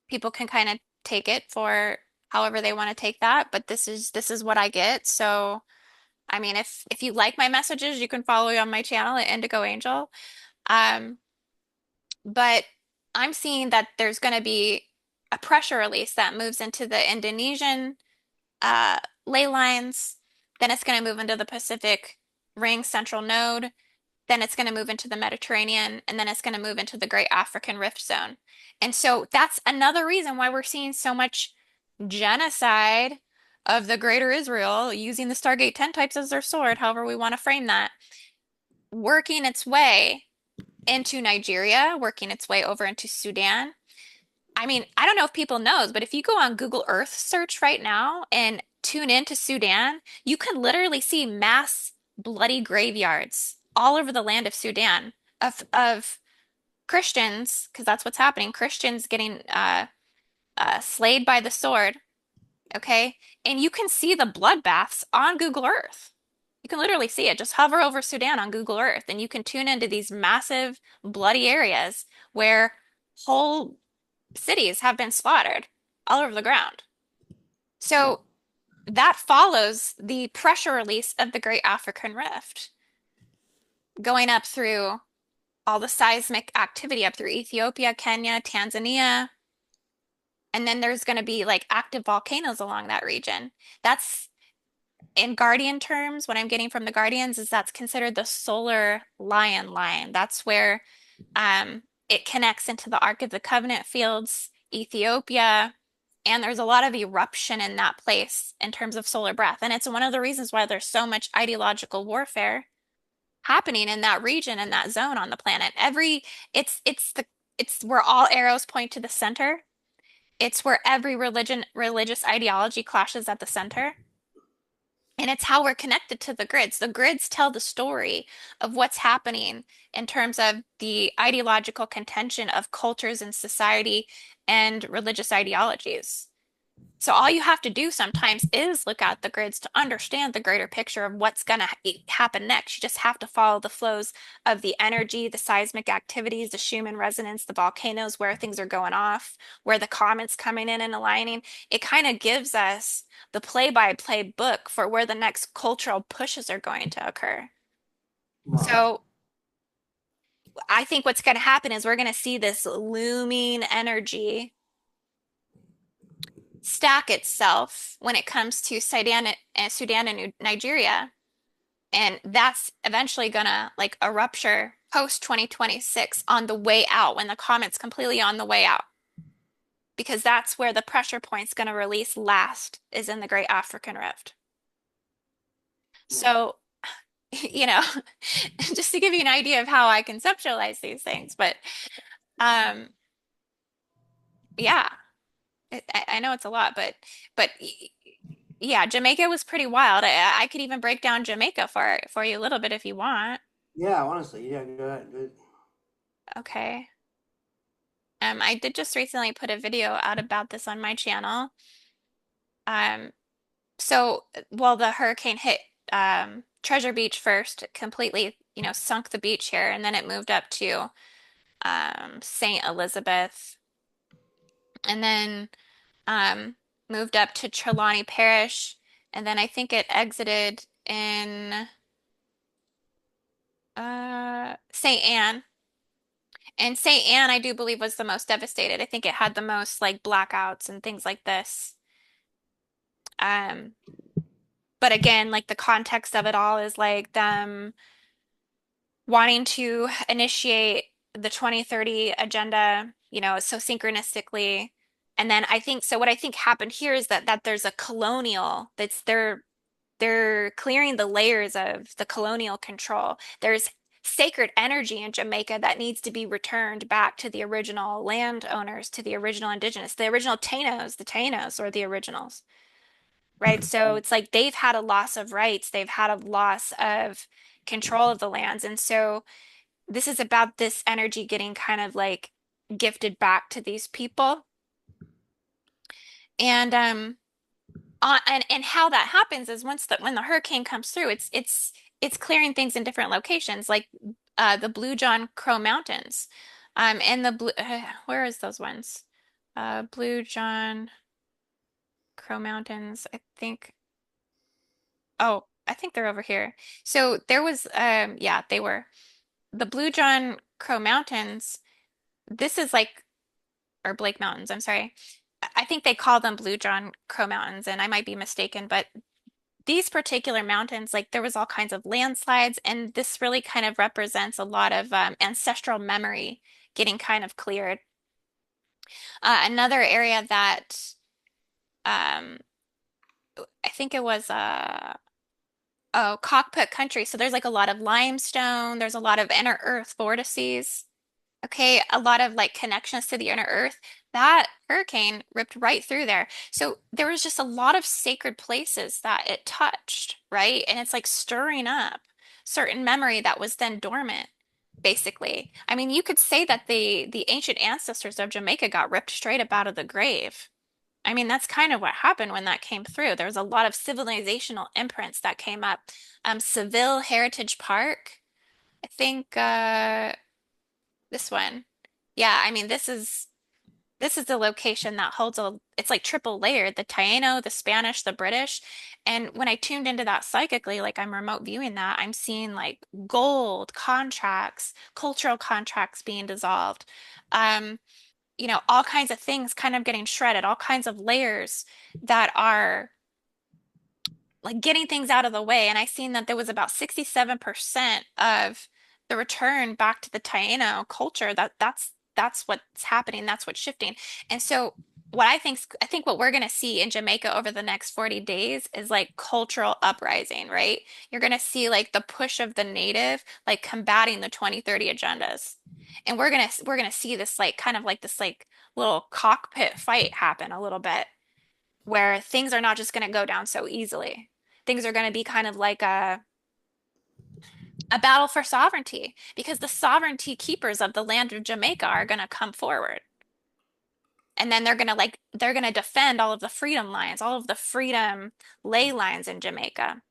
people can kind of take it for however they want to take that, but this is what I get. So, I mean, if you like my messages, you can follow me on my channel at Indigo Angel. Um, but I'm seeing that there's going to be a pressure release that moves into the Indonesian uh, ley lines. Then it's going to move into the Pacific Ring Central Node. Then it's going to move into the Mediterranean, and then it's going to move into the Great African Rift Zone. And so that's another reason why we're seeing so much genocide of the Greater Israel using the Stargate 10 types as their sword, however we want to frame that, working its way into Nigeria, working its way over into Sudan. I mean, I don't know if people knows, but if you go on Google Earth search right now and tune into Sudan, you can literally see mass bloody graveyards all over the land of Sudan of Christians, because that's what's happening. Christians getting slayed by the sword. Okay, and you can see the bloodbaths on Google Earth. You can literally see it. Just hover over Sudan on Google Earth, and you can tune into these massive bloody areas where whole cities have been slaughtered all over the ground. So that follows the pressure release of the Great African Rift, going up through all the seismic activity up through Ethiopia, Kenya, Tanzania, and then there's going to be like active volcanoes along that region. That's in Guardian terms, what I'm getting from the Guardians is that's considered the solar lion line. That's where it connects into the Ark of the Covenant fields, Ethiopia, and there's a lot of eruption in that place in terms of solar breath. And it's one of the reasons why there's so much ideological warfare happening in that region and that zone on the planet. It's where all arrows point to the center. It's where every religious ideology clashes at the center. And it's how we're connected to the grids. The grids tell the story of what's happening in terms of the ideological contention of cultures and society and religious ideologies. So all you have to do sometimes is look at the grids to understand the greater picture of what's going to happen next. You just have to follow the flows of the energy, the seismic activities, the Schumann resonance, the volcanoes, where things are going off, where the comets coming in and aligning. It kind of gives us the play-by-play book for where the next cultural pushes are going to occur. Wow. So I think what's going to happen is we're going to see this looming energy stack itself when it comes to Sudan and Nigeria. And that's eventually gonna like a rupture post 2026 on the way out when the comet's completely on the way out. Because that's where the pressure point's gonna release last is in the Great African Rift. Wow. So, you know, just to give you an idea of how I conceptualize these things. But um, yeah, I know it's a lot, but yeah, Jamaica was pretty wild. I could even break down Jamaica for you a little bit if you want. Yeah, honestly, yeah, go ahead. Okay. I did just recently put a video out about this on my channel. Um, so well, the hurricane hit Treasure Beach first, it completely, sunk the beach here, and then it moved up to St. Elizabeth, and then um, moved up to Trelawney Parish, and then I think it exited in St. Anne. And St. Anne, I do believe, was the most devastated. I think it had the most like blackouts and things like this. Um, but again, like the context of it all is like them wanting to initiate the 2030 agenda, so synchronistically. And then I think so what I think happened here is that there's a colonial that's they're clearing the layers of the colonial control. There's sacred energy in Jamaica that needs to be returned back to the original landowners, to the original indigenous, the original Tainos, the Tainos or the originals, right? So it's like they've had a loss of rights, they've had a loss of control of the lands. And so this is about this energy getting kind of like gifted back to these people. And and how that happens is when the hurricane comes through, it's clearing things in different locations, like the Blue John Crow Mountains, and the blue. Where is those ones? Blue John Crow Mountains. I think. Oh, I think they're over here. So there was, yeah, they were the Blue John Crow Mountains. This is like, or Blake Mountains. I'm sorry. I think they call them Blue John Crow Mountains, and I might be mistaken, but these particular mountains, like there was all kinds of landslides, and this really kind of represents a lot of ancestral memory getting kind of cleared. Another area that um, I think it was oh, cockpit country. So there's like a lot of limestone, there's a lot of inner earth vortices. Okay, a lot of like connections to the inner earth. That hurricane ripped right through there. So there was just a lot of sacred places that it touched, right? And it's like stirring up certain memory that was then dormant, basically. I mean, you could say that the ancient ancestors of Jamaica got ripped straight up out of the grave. I mean, that's kind of what happened when that came through. There was a lot of civilizational imprints that came up. Seville Heritage Park, I think this one. Yeah, I mean, this is the location that holds it's like triple layered, the Taino, the Spanish, the British. And when I tuned into that psychically, like I'm remote viewing that, I'm seeing like gold contracts, cultural contracts being dissolved. Um, all kinds of things kind of getting shredded, all kinds of layers that are like getting things out of the way. And I seen that there was about 67% of the return back to the Taino culture. That's what's happening. That's what's shifting. And so I think what we're going to see in Jamaica over the next 40 days is like cultural uprising, right? You're going to see like the push of the native, like combating the 2030 agendas. And we're going to see this like kind of like this like little cockpit fight happen a little bit where things are not just going to go down so easily. Things are going to be kind of like a battle for sovereignty because the sovereignty keepers of the land of Jamaica are going to come forward. And then they're going to defend all of the freedom lines, all of the freedom ley lines in Jamaica.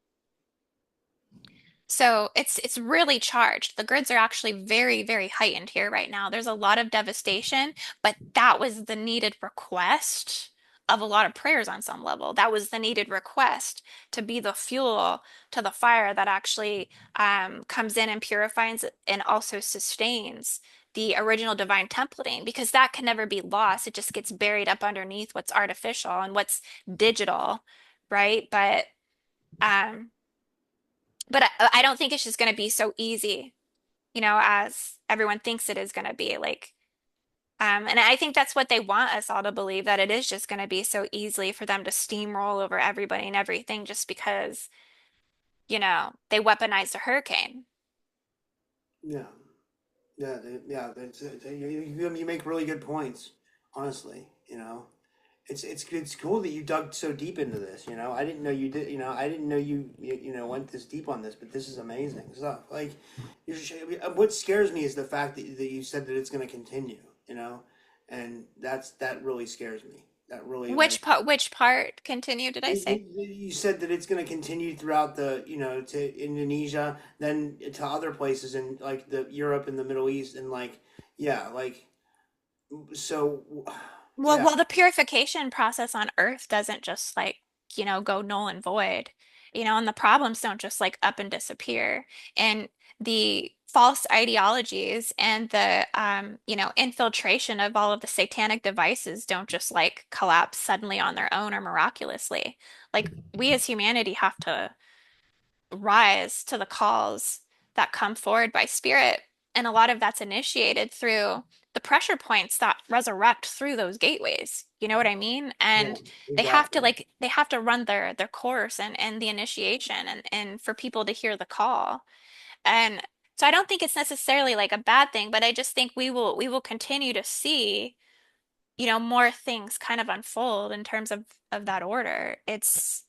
So it's really charged. The grids are actually very, very heightened here right now. There's a lot of devastation, but that was the needed request of a lot of prayers on some level. That was the needed request to be the fuel to the fire that actually comes in and purifies and also sustains the original divine templating because that can never be lost. It just gets buried up underneath what's artificial and what's digital, right? Um, but I don't think it's just going to be so easy, as everyone thinks it is going to be. And I think that's what they want us all to believe, that it is just going to be so easily for them to steamroll over everybody and everything just because, they weaponized a hurricane. Yeah, yeah, yeah. You make really good points. Honestly, it's cool that you dug so deep into this. I didn't know you did. I didn't know you went this deep on this. But this is amazing stuff. Like, what scares me is the fact that you said that it's going to continue. And that really scares me. That really Which part continue, did I say? you said that it's going to continue throughout to Indonesia, then to other places in like the Europe and the Middle East, and like, yeah, like, so, Well, yeah, well, the purification process on Earth doesn't just like, go null and void, and the problems don't just like up and disappear. And the false ideologies and the, infiltration of all of the satanic devices don't just like collapse suddenly on their own or miraculously. Like we as humanity have to rise to the calls that come forward by spirit. And a lot of that's initiated through the pressure points that resurrect through those gateways. You know what I mean? yeah, And exactly. they have to run their course and the initiation and for people to hear the call. And so I don't think it's necessarily like a bad thing, but I just think we will continue to see, more things kind of unfold in terms of that order. It's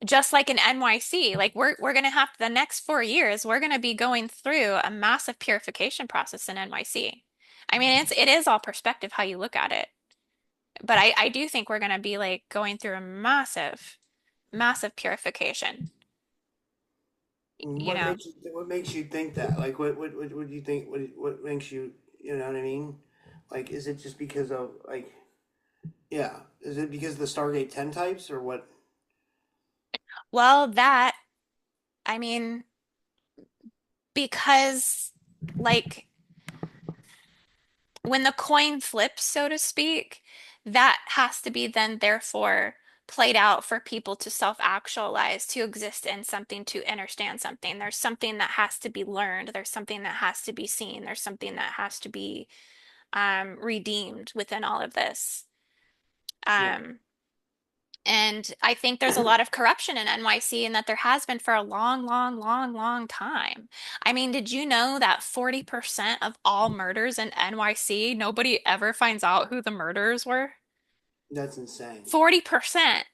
just like in NYC, like we're gonna have the next 4 years, we're gonna be going through a massive purification process in NYC. I mean, it is all perspective how you look at it. But I do think we're going to be like going through a massive, massive purification, you know. What makes you think that? Like what do you think what makes you, you know what I mean? Like is it just because of like yeah, is it because of the Stargate 10 types or what? Well, that, I mean, because like when the coin flips, so to speak, that has to be then therefore played out for people to self-actualize, to exist in something, to understand something. There's something that has to be learned. There's something that has to be seen. There's something that has to be redeemed within all of this. Yeah. Um, and I think there's a lot of corruption in NYC and that there has been for a long, long, long, long time. I mean, did you know that 40% of all murders in NYC, nobody ever finds out who the murderers were? That's insane. 40%.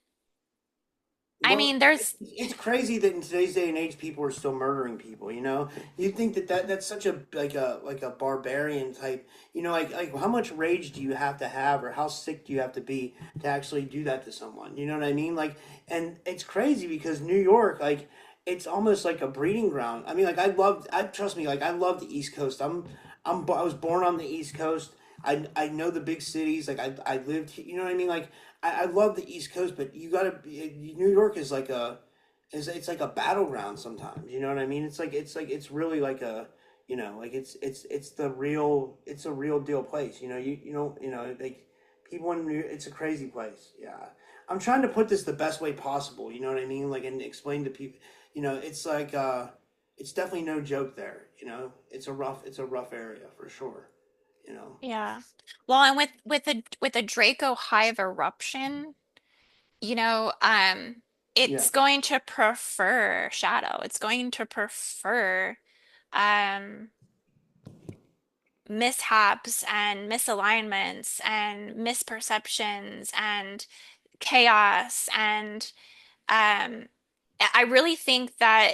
I Well, mean, there's, it's crazy that in today's day and age, people are still murdering people. You know, you think that's such a like a barbarian type. You know, like how much rage do you have to have, or how sick do you have to be to actually do that to someone? You know what I mean? Like, and it's crazy because New York, like, it's almost like a breeding ground. I mean, like I trust me, like I love the East Coast. I was born on the East Coast. I know the big cities. Like I lived. You know what I mean? Like I love the East Coast, but you gotta New York is like a is it's like a battleground sometimes. You know what I mean? It's really like a you know like it's the real it's a real deal place. You know like people in New it's a crazy place. Yeah, I'm trying to put this the best way possible. You know what I mean? Like and explain to people. You know, it's like it's definitely no joke there. You know, it's a rough area for sure. You know. yeah. Well, and with a Draco hive eruption, you know, Yeah. it's going to prefer shadow. It's going to prefer um mishaps and misalignments and misperceptions and chaos and um I really think that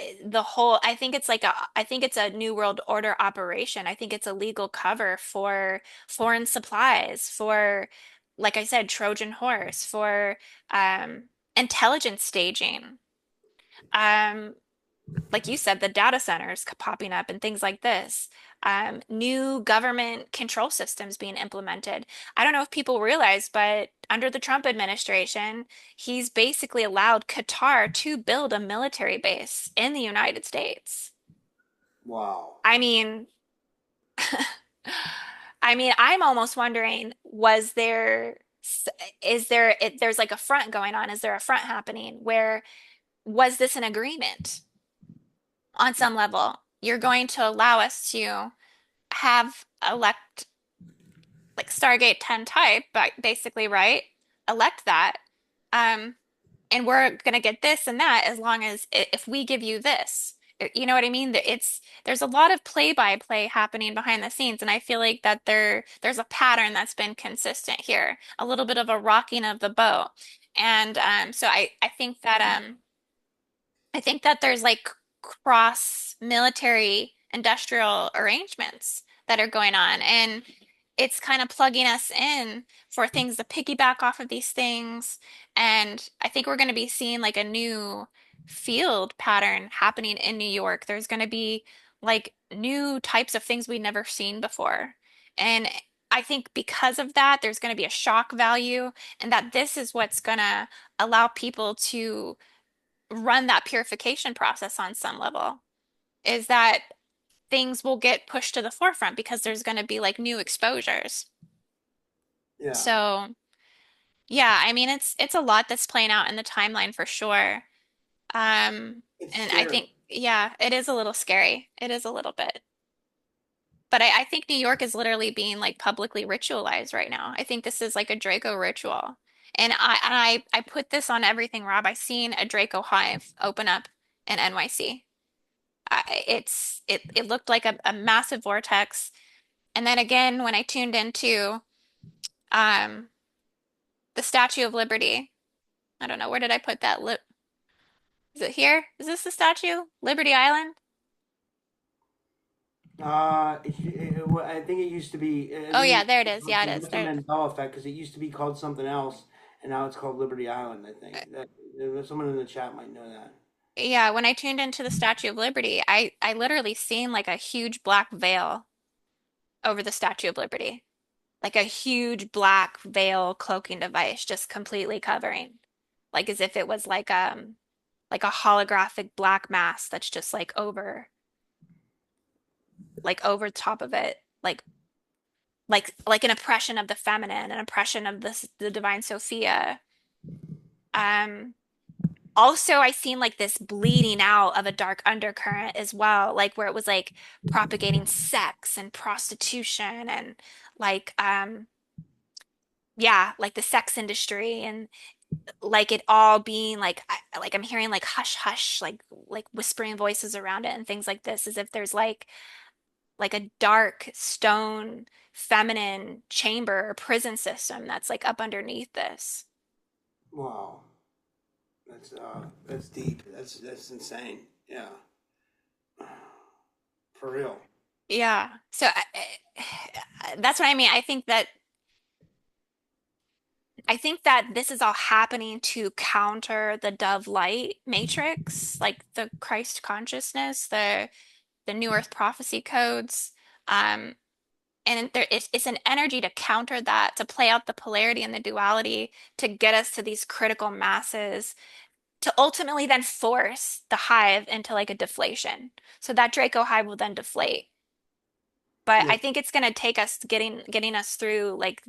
I think it's like I think it's a New World Order operation. I think it's a legal cover for foreign supplies, for, like I said, Trojan horse, for intelligence staging. Um, like you said, the data centers popping up and things like this. New government control systems being implemented. I don't know if people realize, but under the Trump administration, he's basically allowed Qatar to build a military base in the United States. Wow. I mean, I'm almost wondering, is there, there's like a front going on? Is there a front happening where was this an agreement on some level? You're going to allow us to have elect like Stargate 10 type, but basically, right? Elect that. Um, and we're gonna get this and that as long as if we give you this. You know what I mean? There's a lot of play-by-play happening behind the scenes, and I feel like that there's a pattern that's been consistent here, a little bit of a rocking of the boat. And so I think that there's like cross military industrial arrangements that are going on, and it's kind of plugging us in for things to piggyback off of these things. And I think we're going to be seeing like a new field pattern happening in New York. There's going to be like new types of things we've never seen before. And I think because of that, there's going to be a shock value, and that this is what's going to allow people to run that purification process on some level, is that things will get pushed to the forefront because there's going to be like new exposures. Yeah. So, yeah, it's a lot that's playing out in the timeline for sure. It's And I scary. think, yeah, it is a little scary. It is a little bit. But I think New York is literally being like publicly ritualized right now. I think this is like a Draco ritual. And I put this on everything, Rob. I seen a Draco hive open up in NYC. It looked like a massive vortex. And then again, when I tuned into um the Statue of Liberty, I don't know, where did I put that? Is it here? Is this the statue? Liberty Island? I think it used to be. I Oh think yeah, it there it is. Yeah, it is. that's the There. Mandela effect because it used to be called something else, and now it's called Liberty Island. I think that someone in the chat might know that. Yeah, when I tuned into the Statue of Liberty, I literally seen like a huge black veil over the Statue of Liberty. Like a huge black veil cloaking device just completely covering. Like as if it was like a holographic black mass that's just like over top of it. Like an oppression of the feminine, an oppression of the divine Sophia. Um Also, I seen like this bleeding out of a dark undercurrent as well, like where it was like propagating sex and prostitution and like yeah, like the sex industry and like it all being like I'm hearing like hush hush like whispering voices around it and things like this as if there's like a dark stone feminine chamber or prison system that's like up underneath this. Wow, that's deep. That's insane. Yeah, for real. Yeah. So that's what I mean. I think that this is all happening to counter the dove light matrix, like the Christ consciousness, the New Earth prophecy codes. Um, and it's an energy to counter that, to play out the polarity and the duality, to get us to these critical masses, to ultimately then force the hive into like a deflation. So that Draco hive will then deflate. But Yeah. I think it's going to take us getting us through like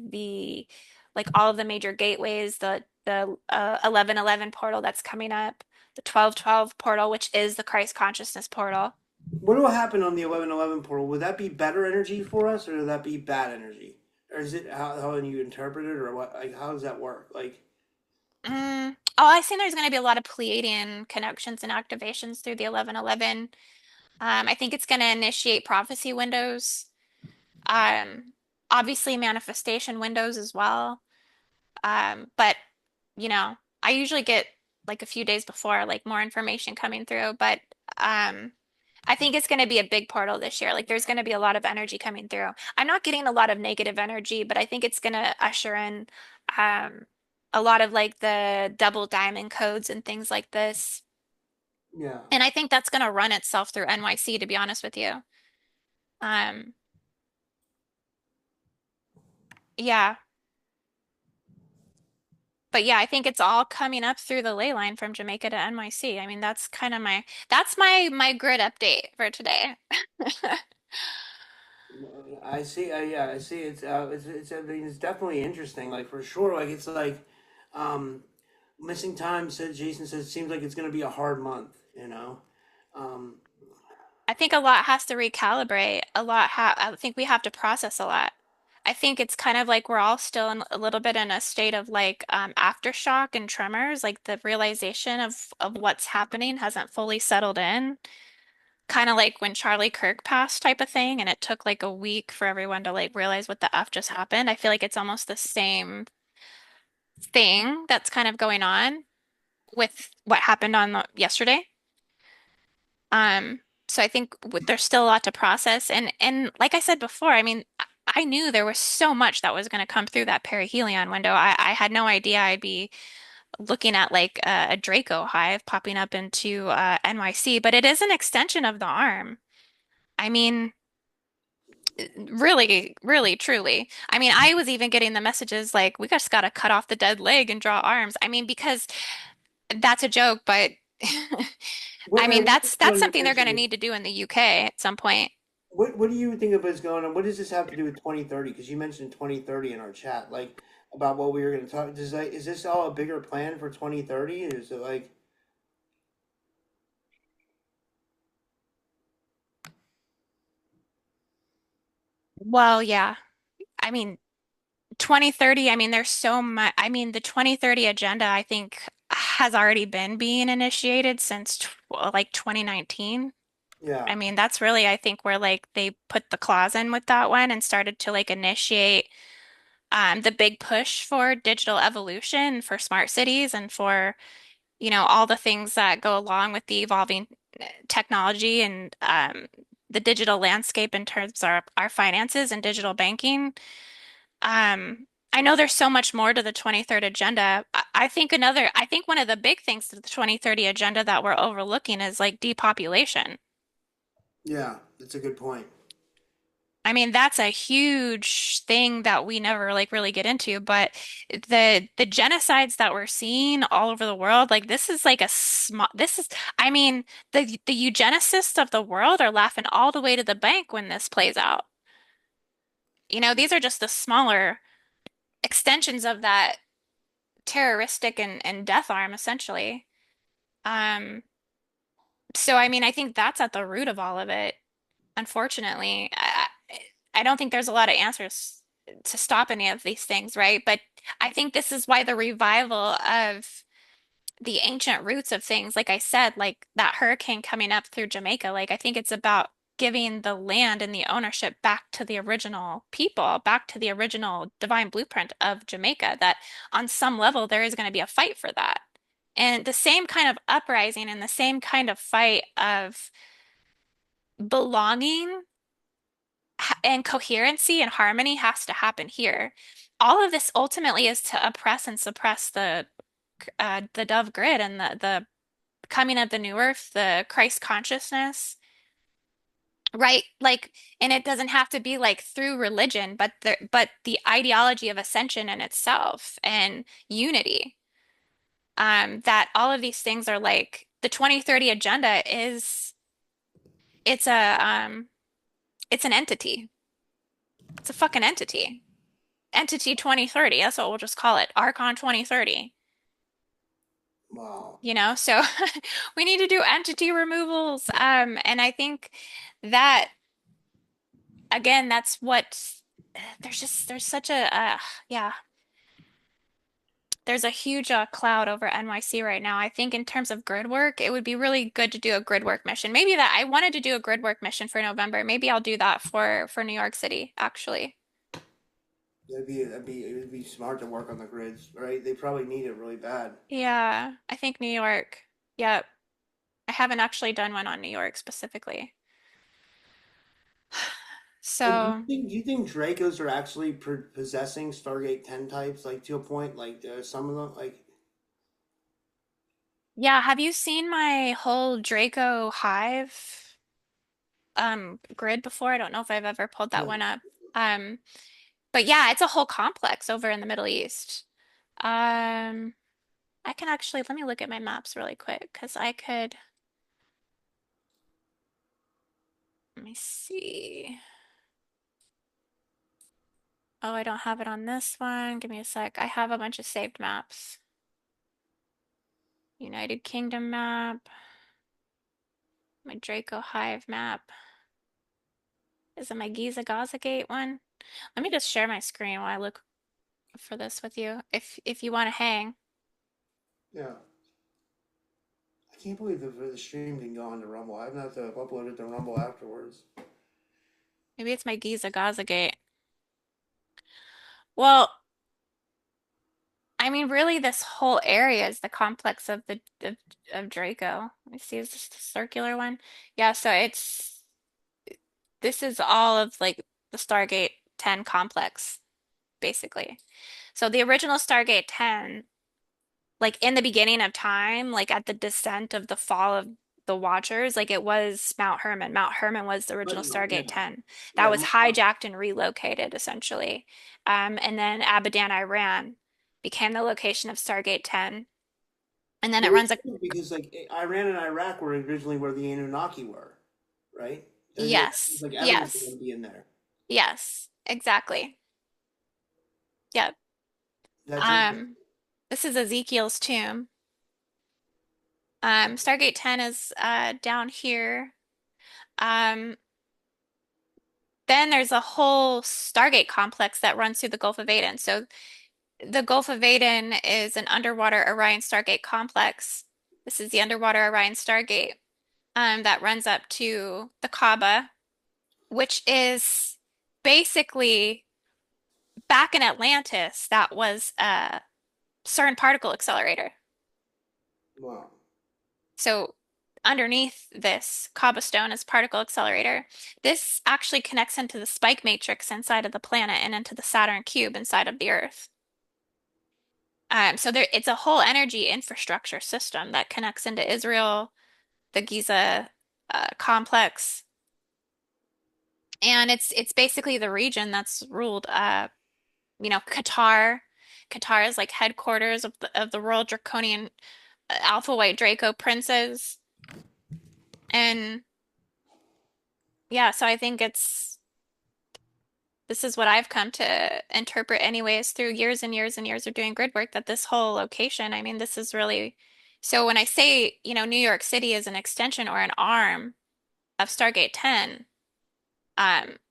all of the major gateways, the 1111 portal that's coming up, the 1212 portal, which is the Christ consciousness portal. What will happen on the 1111 portal? Would that be better energy for us, or would that be bad energy? Or is it how you interpret it, or what? Like, how does that work? Like, Oh, I think there's going to be a lot of Pleiadian connections and activations through the 1111. I think it's going to initiate prophecy windows. Um, Obviously manifestation windows as well. But I usually get like a few days before like more information coming through, but um I think it's going to be a big portal this year. Like there's going to be a lot of energy coming through. I'm not getting a lot of negative energy, but I think it's going to usher in um a lot of like the double diamond codes and things like this. yeah. And I think that's going to run itself through NYC, to be honest with you. Um yeah. But yeah, I think it's all coming up through the ley line from Jamaica to NYC. I mean, that's kind of my grid update for today. I see. Yeah, I see. It's. I mean, it's definitely interesting. Like for sure. Like it's like, um, missing time. Said Jason says it seems like it's going to be a hard month. Um, I think a lot has to recalibrate. I think we have to process a lot. I think it's kind of like we're all still in a little bit in a state of like aftershock and tremors, like the realization of what's happening hasn't fully settled in. Kind of like when Charlie Kirk passed type of thing, and it took like a week for everyone to like realize what the F just happened. I feel like it's almost the same thing that's kind of going on with what happened on yesterday. So I think there's still a lot to process, and like I said before, I mean, I knew there was so much that was going to come through that perihelion window. I had no idea I'd be looking at like a Draco hive popping up into NYC, but it is an extension of the arm. I mean, really, really, truly. I mean, I was even getting the messages like, we just got to cut off the dead leg and draw arms. I mean, because that's a joke, but I mean, what that's something they're going to need to do in the UK at some point. what do you think of what's going on? What does this have to do with 2030? Because you mentioned 2030 in our chat, like about what we were going to talk. Is this all a bigger plan for 2030? Is it like Well, yeah. I mean, 2030, I mean, there's so much. I mean, the 2030 agenda, I think, has already been being initiated since like 2019. yeah, I mean, that's really, I think, where like they put the clause in with that one and started to like initiate the big push for digital evolution, for smart cities, and for, all the things that go along with the evolving technology and the digital landscape in terms of our finances and digital banking. I know there's so much more to the 2030 agenda. I think one of the big things to the 2030 agenda that we're overlooking is like depopulation. Yeah, that's a good point. I mean, that's a huge thing that we never like really get into, but the genocides that we're seeing all over the world, like this is like a small this is I mean, the eugenicists of the world are laughing all the way to the bank when this plays out. You know, these are just the smaller extensions of that terroristic and death arm essentially. Um, so I mean, I think that's at the root of all of it. Unfortunately, I don't think there's a lot of answers to stop any of these things, right? But I think this is why the revival of the ancient roots of things, like I said, like that hurricane coming up through Jamaica, like I think it's about giving the land and the ownership back to the original people, back to the original divine blueprint of Jamaica, that on some level there is going to be a fight for that. And the same kind of uprising and the same kind of fight of belonging and coherency and harmony has to happen here. All of this ultimately is to oppress and suppress the dove grid and the coming of the new earth, the Christ consciousness, right? Like, and it doesn't have to be like through religion, but the ideology of ascension in itself and unity. That all of these things are like the 2030 agenda is it's a it's an entity. It's a fucking entity. Entity 2030. That's what we'll just call it. Archon 2030. Wow. You know, so we need to do entity removals. And I think that again, that's what there's such a yeah, there's a huge cloud over NYC right now. I think in terms of grid work, it would be really good to do a grid work mission. Maybe that I wanted to do a grid work mission for November. Maybe I'll do that for New York City, actually. It would be smart to work on the grids, right? They probably need it really bad. Yeah, I think New York. Yep. I haven't actually done one on New York specifically. And So, do you think Dracos are actually possessing Stargate 10 types, like to a point, like some of them, like yeah, have you seen my whole Draco Hive grid before? I don't know if I've ever pulled that no, one up. Um, but yeah, it's a whole complex over in the Middle East. Um, I can actually let me look at my maps really quick because I could let me see. Oh, I don't have it on this one. Give me a sec. I have a bunch of saved maps. United Kingdom map, my Draco Hive map. Is it my Giza Gaza Gate one? Let me just share my screen while I look for this with you. If you want to hang. yeah. I can't believe the stream can go on to Rumble. I'm gonna have to upload it to Rumble afterwards. Maybe it's my Giza Gaza Gate. Well, I mean, really, this whole area is the complex of of Draco. Let me see, is this the circular one? Yeah, so it's this is all of like the Stargate 10 complex, basically. So the original Stargate 10, like in the beginning of time, like at the descent of the fall of the Watchers, like it was Mount Herman. Mount Herman was the But original no, yeah, Stargate 10 that yeah. was hijacked and relocated essentially. And then Abadan, Iran became the location of Stargate 10. And then it Well, it's runs a weird because like Iran and Iraq were originally where the Anunnaki were, right? And yet it's yes, like evidence of yes, them being there. yes, exactly. Yep. That's interesting. Um, this is Ezekiel's tomb. Stargate 10 is down here. Um, Then there's a whole Stargate complex that runs through the Gulf of Aden. So the Gulf of Aden is an underwater Orion Stargate complex. This is the underwater Orion Stargate that runs up to the Kaaba, which is basically back in Atlantis, that was a CERN particle accelerator. Wow. So underneath this cobblestone is particle accelerator. This actually connects into the spike matrix inside of the planet and into the Saturn cube inside of the Earth. So it's a whole energy infrastructure system that connects into Israel, the Giza complex, and it's basically the region that's ruled. Qatar. Qatar is like headquarters of the Royal Draconian Alpha White Draco princes, and yeah, so I think it's this is what I've come to interpret anyways through years and years and years of doing grid work that this whole location, I mean, this is really so when I say, New York City is an extension or an arm of Stargate 10,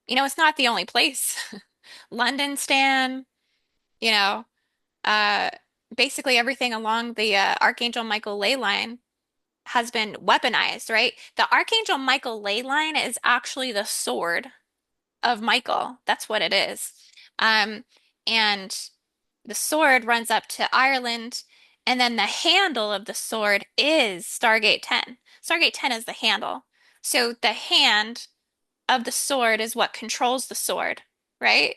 it's not the only place. London Stan, you know, uh basically everything along the Archangel Michael ley line has been weaponized, right? The Archangel Michael ley line is actually the sword of Michael. That's what it is. Um, and the sword runs up to Ireland, and then the handle of the sword is Stargate 10. Stargate 10 is the handle. So the hand of the sword is what controls the sword, right?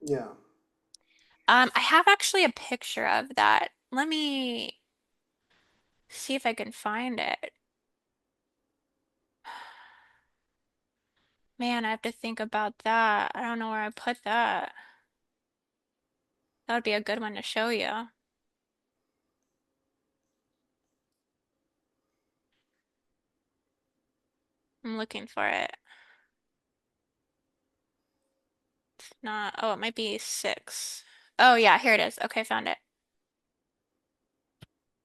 Yeah. I have actually a picture of that. Let me see if I can find it. Man, I have to think about that. I don't know where I put that. That would be a good one to show you. I'm looking for it. Not, oh, it might be 6. Oh, yeah, here it is. Okay, found it.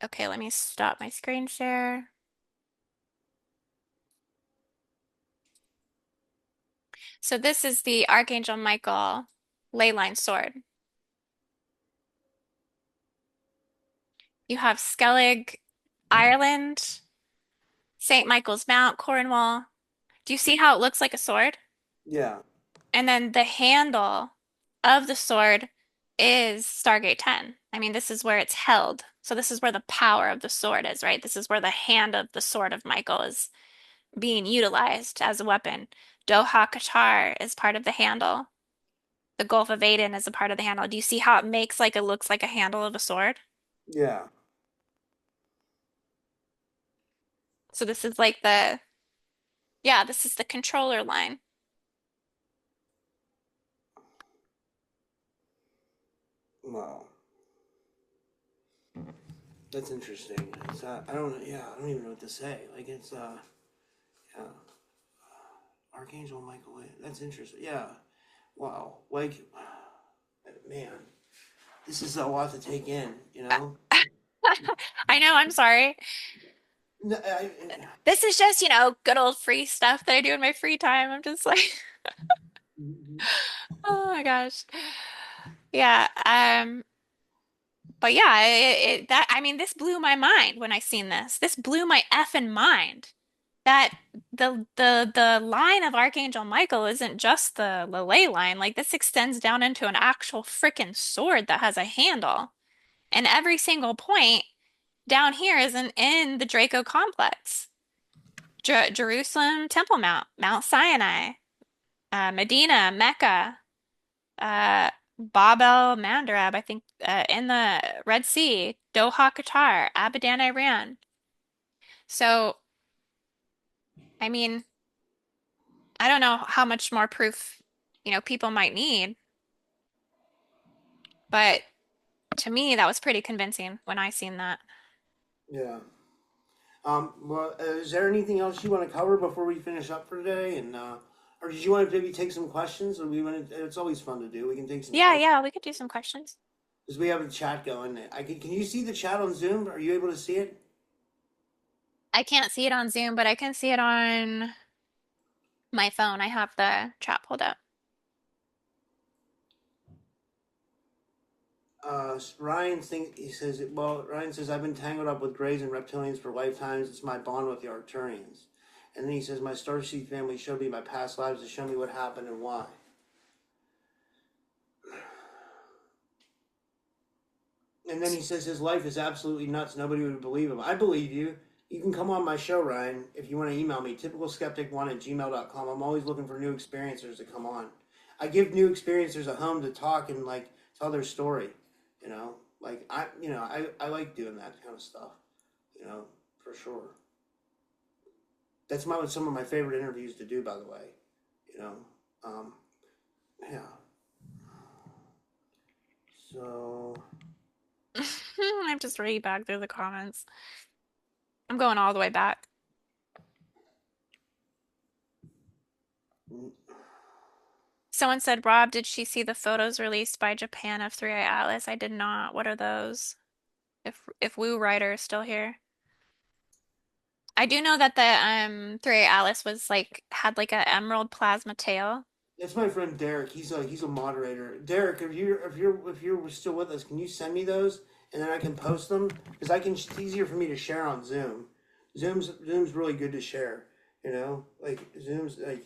Okay, let me stop my screen share. So this is the Archangel Michael ley line sword. You have Skellig, Ireland, St. Michael's Mount, Cornwall. Do you see how it looks like a sword? Yeah. And then the handle of the sword is Stargate 10. I mean, this is where it's held. So this is where the power of the sword is, right? This is where the hand of the sword of Michael is being utilized as a weapon. Doha, Qatar is part of the handle. The Gulf of Aden is a part of the handle. Do you see how it makes like it looks like a handle of a sword? Yeah. So this is like this is the controller line. Wow. That's interesting. It's I don't yeah, I don't even know what to say. Like it's yeah, Archangel Michael. That's interesting. Yeah. Wow. Like man, this is a lot to take in, you know? I know, I'm sorry. No, This is just, good old free stuff that I do in my free time. I'm just like, oh my gosh. Yeah, but yeah, I mean, this blew my mind when I seen this. This blew my effing mind that the line of Archangel Michael isn't just the ley line. Like this extends down into an actual freaking sword that has a handle. And every single point down here isn't in the Draco complex. Jerusalem, Temple Mount, Mount Sinai, Medina, Mecca, Bab el Mandeb, I think, in the Red Sea, Doha, Qatar, Abadan, Iran. So, I mean, I don't know how much more proof, people might need, but to me, that was pretty convincing when I seen that. yeah. Well, is there anything else you want to cover before we finish up for today? And or did you want to maybe take some questions? Or we want to, it's always fun to do. We can take some Yeah, questions yeah, we could do some questions. because we have a chat going. Can you see the chat on Zoom? Are you able to see it? I can't see it on Zoom, but I can see it on my phone. I have the chat pulled up. He says, well, Ryan says, I've been tangled up with Greys and Reptilians for lifetimes. It's my bond with the Arcturians. And then he says, my Starseed family showed me my past lives to show me what happened and why. And then he says his life is absolutely nuts. Nobody would believe him. I believe you. You can come on my show, Ryan, if you want to email me, typicalskeptic1@gmail.com. I'm always looking for new experiencers to come on. I give new experiencers a home to talk and like tell their story. You know, I like doing that kind of stuff. You know, for sure. That's some of my favorite interviews to do, by the way. You know, um, yeah. So I'm just reading back through the comments. I'm going all the way back. mm, Someone said, Rob, did she see the photos released by Japan of Three Eye Atlas? I did not. What are those? If Woo Rider is still here. I do know that the Three Eye Atlas was like had like a emerald plasma tail. that's my friend Derek. He's a moderator. Derek, if you're still with us, can you send me those and then I can post them because I can. It's easier for me to share on Zoom. Zoom's really good to share. You know, like Zoom's like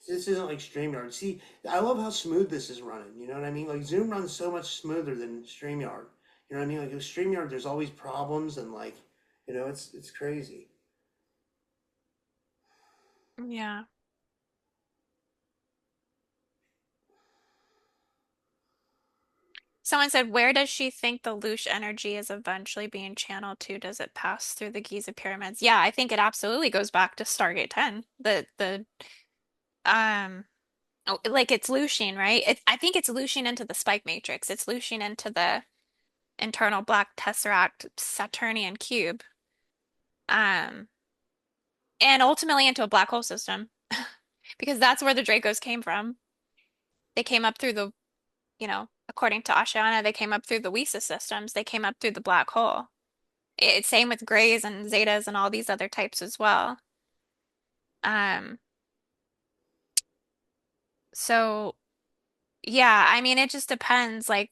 this isn't like StreamYard. See, I love how smooth this is running. You know what I mean? Like Zoom runs so much smoother than StreamYard. You know what I mean? Like with StreamYard, there's always problems and like, it's crazy. Yeah. Someone said, where does she think the Loosh energy is eventually being channeled to? Does it pass through the Giza pyramids? Yeah, I think it absolutely goes back to Stargate 10. The oh, like it's looshing, right? I think it's looshing into the spike matrix. It's looshing into the internal black tesseract Saturnian cube. Um, and ultimately into a black hole system. Because that's where the Dracos came from. They came up through according to Oceana, they came up through the Wesa systems. They came up through the black hole. It's same with grays and zetas and all these other types as well. Um, so yeah, I mean, it just depends, like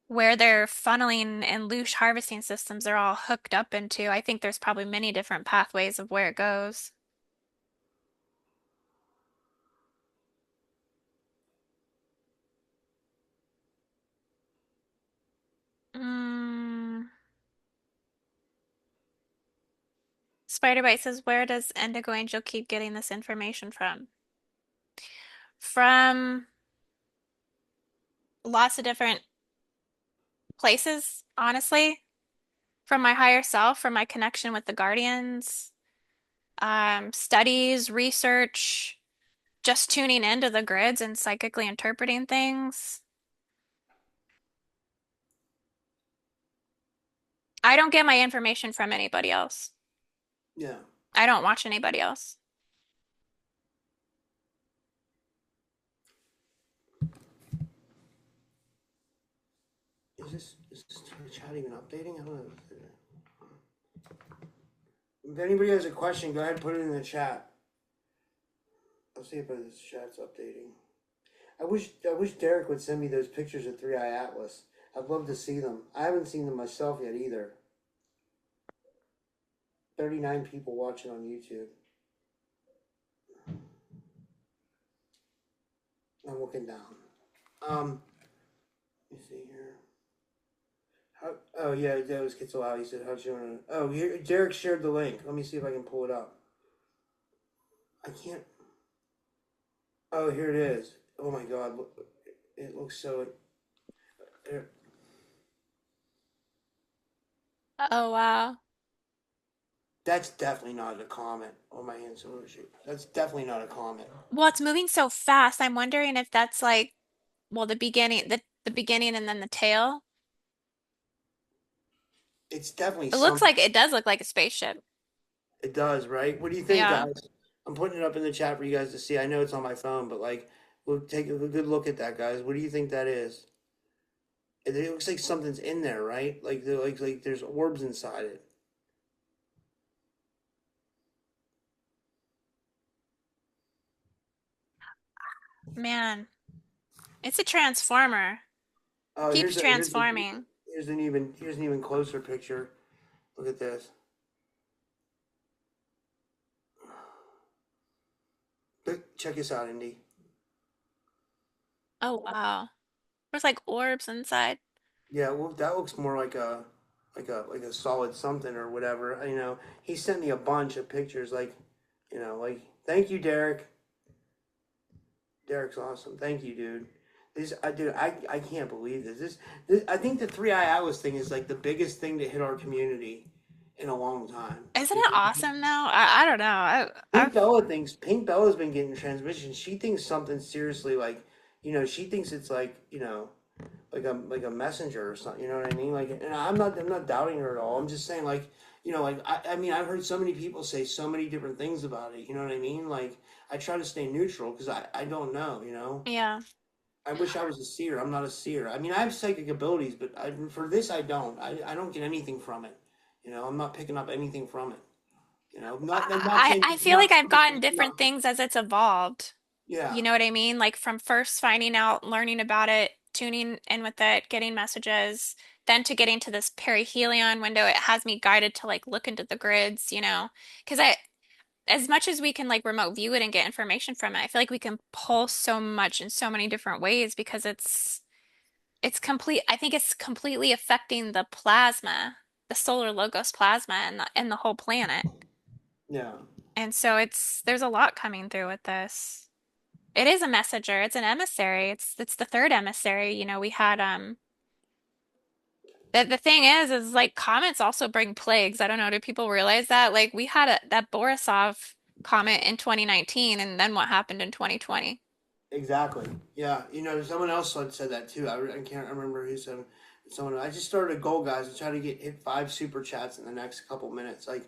where they're funneling and loosh harvesting systems are all hooked up into. I think there's probably many different pathways of where it goes. Mm, Spiderbite says, where does Indigo Angel keep getting this information from? From lots of different places, honestly. From my higher self, from my connection with the Guardians, studies, research, just tuning into the grids and psychically interpreting things. I don't get my information from anybody else. Yeah. I don't watch anybody else. Is this chat even updating? I don't know. If anybody has a question, go ahead and put it in the chat. I'll see if this chat's updating. I wish Derek would send me those pictures of Three Eye Atlas. I'd love to see them. I haven't seen them myself yet either. 39 people watching on YouTube. I'm looking down. Let me see here. Oh yeah, that was Kitzel. He said, "How'd you want to?" Oh, here Derek shared the link. Let me see if I can pull it up. I can't. Oh, here it is. Oh my God, it looks so. er, Oh, wow. That's definitely not a comment. Oh my hands, shoot. That's definitely not a comment. Well, it's moving so fast. I'm wondering if that's like, well, the beginning and then the tail. It's definitely It looks some. like it does look like a spaceship. It does, right? What do you think, Yeah. guys? I'm putting it up in the chat for you guys to see. I know it's on my phone, but like, we'll take a good look at that, guys. What do you think that is? It looks like something's in there, right? Like there's orbs inside it. Man, it's a transformer. Oh, Keeps transforming. here's an even closer picture. Look at this. Check this out, Indy. Oh, wow. There's like orbs inside. Yeah, well, that looks more like a. like a solid something or whatever. You know, he sent me a bunch of pictures, like, you know, like thank you, Derek. Derek's awesome. Thank you, dude. Dude, I can't believe this. I think the Three Eye Atlas thing is like the biggest thing to hit our community in a long time. Isn't You it know, awesome though? I don't know. Pink Bella's been getting transmission. She thinks something seriously like, you know, she thinks it's like, you know, like a messenger or something. You know what I mean? Like, and I'm not doubting her at all. I'm just saying like, you know, like I mean, I've heard so many people say so many different things about it. You know what I mean? Like, I try to stay neutral because I don't know. You know, Yeah. I wish I was a seer. I'm not a seer. I mean, I have psychic abilities, but for this, I don't. I don't get anything from it. You know, I'm not picking up anything from it. You know, not saying I feel like not I've gotten not different things as it's evolved. yeah, You know what I mean? Like from first finding out, learning about it, tuning in with it, getting messages, then to getting to this perihelion window, it has me guided to like look into the grids, you know? Because as much as we can like remote view it and get information from it, I feel like we can pull so much in so many different ways because it's complete. I think it's completely affecting the plasma, the solar logos plasma and the whole planet. yeah. And so there's a lot coming through with this. It is a messenger. It's an emissary. It's the third emissary. You know, we had the thing is like comets also bring plagues. I don't know, do people realize that? Like we had that Borisov comet in 2019 and then what happened in 2020? Exactly. Yeah. You know, someone else had said that too. I can't remember who said someone. I just started a goal, guys, to try to hit 5 super chats in the next couple minutes. Like,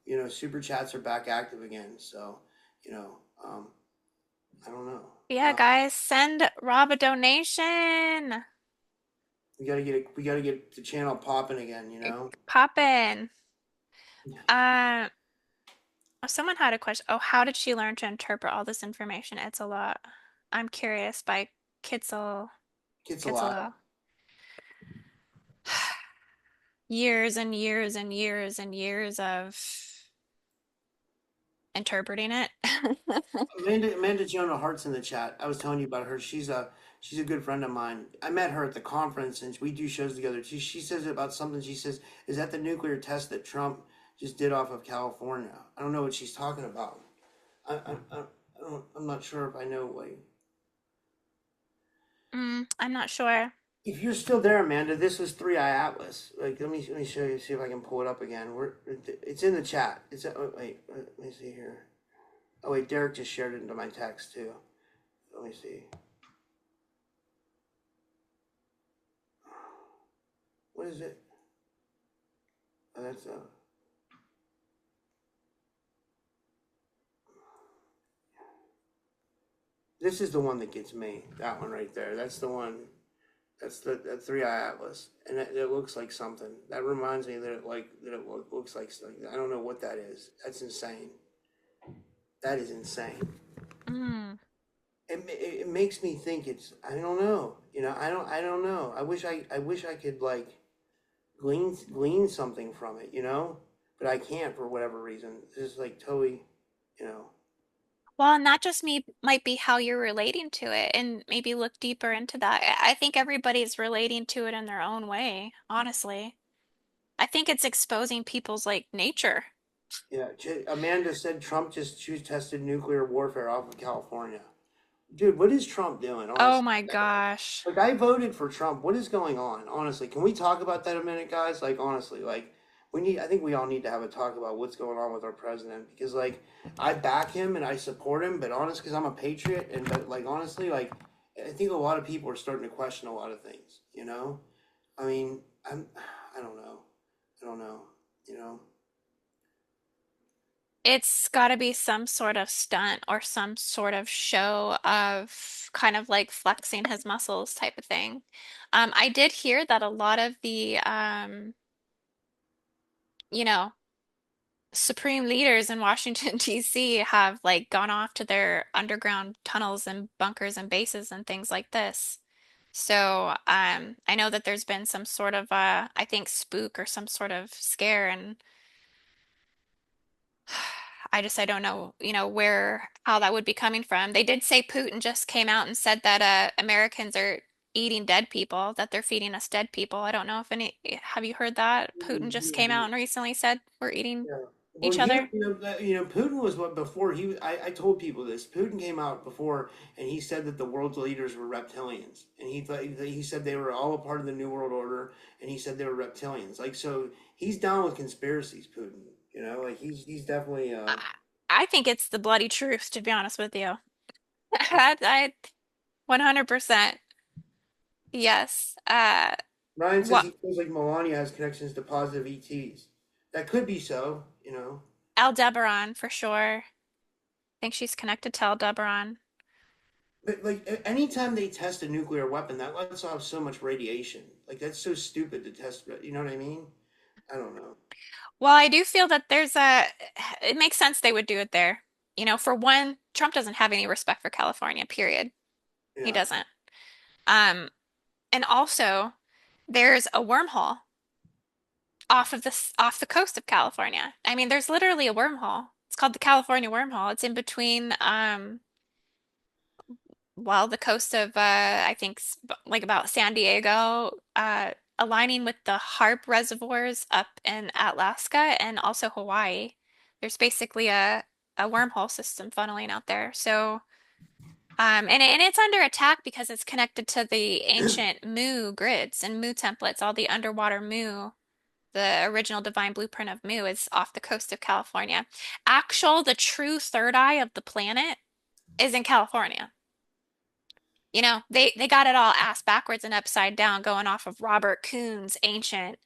you know, super chats are back active again. So, you know, I don't know. Yeah, guys, send Rob a donation. We gotta get the channel popping again. You know. Pop in. Uh, oh, someone had a question. Oh, how did she learn to interpret all this information? It's a lot. I'm curious by Kitzel. Gets a lot. Kitzel. Years and years and years and years of interpreting it. Amanda Jonah Hart's in the chat. I was telling you about her. She's a good friend of mine. I met her at the conference and we do shows together. She says about something. She says, "Is that the nuclear test that Trump just did off of California?" I don't know what she's talking about. I'm not sure if I know. Like, I'm not sure. if you're still there, Amanda, this was Three Eye Atlas. Like, let me show you. See if I can pull it up again. It's in the chat. Oh, wait. Let me see here. Oh wait, Derek just shared it into my text too. Let me see. What is it? Oh, that's this is the one that gets me. That one right there. That's the one. That's the Three Eye Atlas, and it looks like something. That reminds me that it looks like something. I don't know what that is. That's insane. That is insane. Mm. It makes me think it's. I don't know. You know. I don't know. I wish I could like glean something from it. You know. But I can't for whatever reason. It's just like totally. You know. Well, and that just might be how you're relating to it, and maybe look deeper into that. I think everybody's relating to it in their own way, honestly. I think it's exposing people's like nature. Yeah. Amanda said Trump just choose tested nuclear warfare off of California. Dude, what is Trump doing? Oh Honestly, my gosh. like I voted for Trump. What is going on? Honestly, can we talk about that a minute, guys? Like honestly, like we need. I think we all need to have a talk about what's going on with our president because like I back him and I support him, but honest, because I'm a patriot, and but like honestly, like I think a lot of people are starting to question a lot of things. You know, I mean, I don't know, I don't know. You know, It's got to be some sort of stunt or some sort of show of kind of like flexing his muscles type of thing. I did hear that a lot of the, you know, supreme leaders in Washington, D.C. have like gone off to their underground tunnels and bunkers and bases and things like this. So, I know that there's been some sort of, I think, spook or some sort of scare, and I don't know, you know, how that would be coming from. They did say Putin just came out and said that Americans are eating dead people, that they're feeding us dead people. I don't know if any, have you heard that? Putin just came out and recently said we're eating Yeah. Well, each here, other. Putin was what before he was. I told people this. Putin came out before, and he said that the world's leaders were reptilians, and he said they were all a part of the New World Order, and he said they were reptilians. Like so, he's down with conspiracies. Putin, like he's definitely. I, I think it's the bloody truth, to be honest with you. I 100%. Yes. Ryan says What he feels like Melania has connections to positive ETs. That could be so. Aldebaran for sure. I think she's connected to Aldebaran. But like anytime they test a nuclear weapon, that lets off so much radiation. Like that's so stupid to test. You know what I mean? I don't know. Well, I do feel that it makes sense they would do it there. For one, Trump doesn't have any respect for California, period. He Yeah, doesn't. Um, and also there's a wormhole off the coast of California. I mean, there's literally a wormhole. It's called the California wormhole. It's in between well, the coast of I think like about San Diego, aligning with the Harp reservoirs up in Alaska and also Hawaii. There's basically a wormhole system funneling out there. So, and it's under attack because it's connected to the ancient Mu grids and Mu templates. All the underwater Mu, the original divine blueprint of Mu, is off the coast of California. The true third eye of the planet is in California. They got it all ass backwards and upside down going off of Robert Kuhn's ancient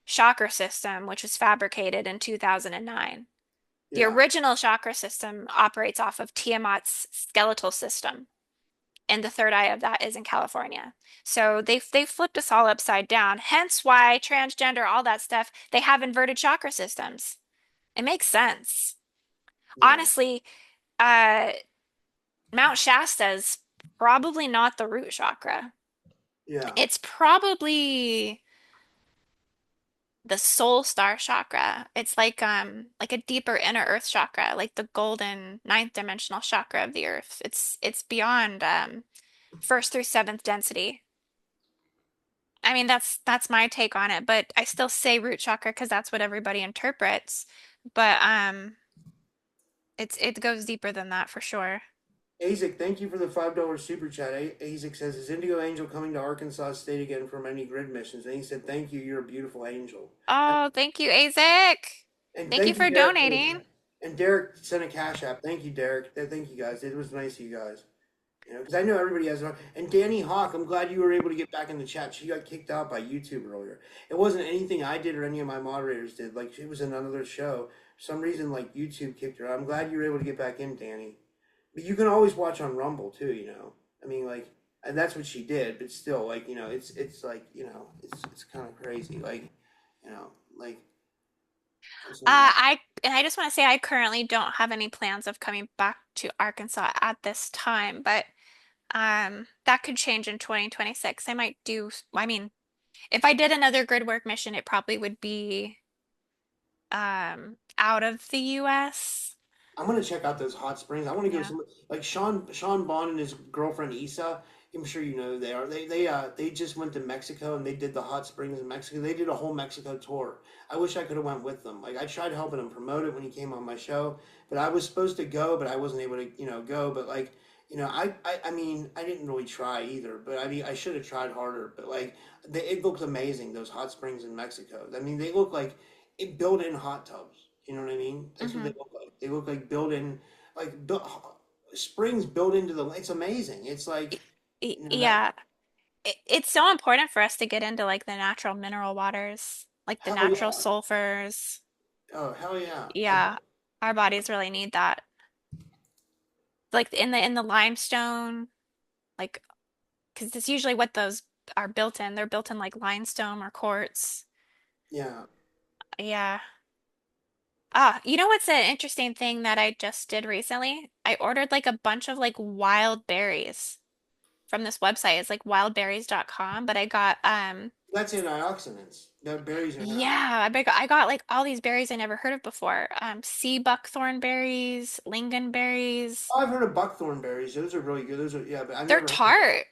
chakra system, which was fabricated in 2009. The yeah, original chakra system operates off of Tiamat's skeletal system, and the third eye of that is in California. So they flipped us all upside down. Hence why transgender, all that stuff, they have inverted chakra systems. It makes sense. yeah, Honestly, uh, Mount Shasta's probably not the root chakra. yeah, It's probably the soul star chakra. It's like a deeper inner earth chakra, like the golden ninth dimensional chakra of the earth. It's beyond first through seventh density. I mean, that's my take on it, but I still say root chakra because that's what everybody interprets. But it goes deeper than that for sure. Azek, thank you for the $5 super chat. Azek says, "Is Indigo Angel coming to Arkansas State again for many grid missions?" And he said, "Thank you. You're a beautiful angel." Oh, thank you, Isaac. And Thank you thank you, for Derek. donating. And Derek sent a cash app. Thank you, Derek. Thank you guys. It was nice of you guys. Because I know everybody has. And Danny Hawk, I'm glad you were able to get back in the chat. She got kicked out by YouTube earlier. It wasn't anything I did or any of my moderators did. Like it was another show. For some reason, like YouTube kicked her out. I'm glad you were able to get back in, Danny. But you can always watch on Rumble too. I mean, like, and that's what she did. But still, like, it's like, it's kind of crazy. Like, you know, like, it's a lot. I just want to say I currently don't have any plans of coming back to Arkansas at this time, but that could change in 2026. I mean, if I did another grid work mission, it probably would be out of the US. I'm gonna check out those hot springs. I want to go Yeah. some like Sean Bond and his girlfriend Isa. I'm sure you know who they are. They just went to Mexico and they did the hot springs in Mexico. They did a whole Mexico tour. I wish I could have went with them. Like I tried helping him promote it when he came on my show, but I was supposed to go, but I wasn't able to go. But like I mean I didn't really try either. But I mean I should have tried harder. But like it looked amazing, those hot springs in Mexico. I mean they look like built-in hot tubs. You know what I mean? That's what they Hmm. look like. They look like built-in, like springs built into the. It's amazing. It's like that. Yeah. It's so important for us to get into like the natural mineral waters, like the Hell natural yeah! sulfurs. Oh hell yeah! Yeah. Our bodies really need that. Like in the limestone, like because it's usually what those are built in. They're built in like limestone or quartz. Yeah. Yeah. Ah, you know what's an interesting thing that I just did recently? I ordered like a bunch of like wild berries from this website. It's like wildberries.com, but I got That's antioxidants. That berries are antioxidants. yeah, I got like all these berries I never heard of before. Sea buckthorn berries, lingonberries. Oh, I've heard of buckthorn berries. Those are really good. Those are yeah, but I've They're never heard of. tart.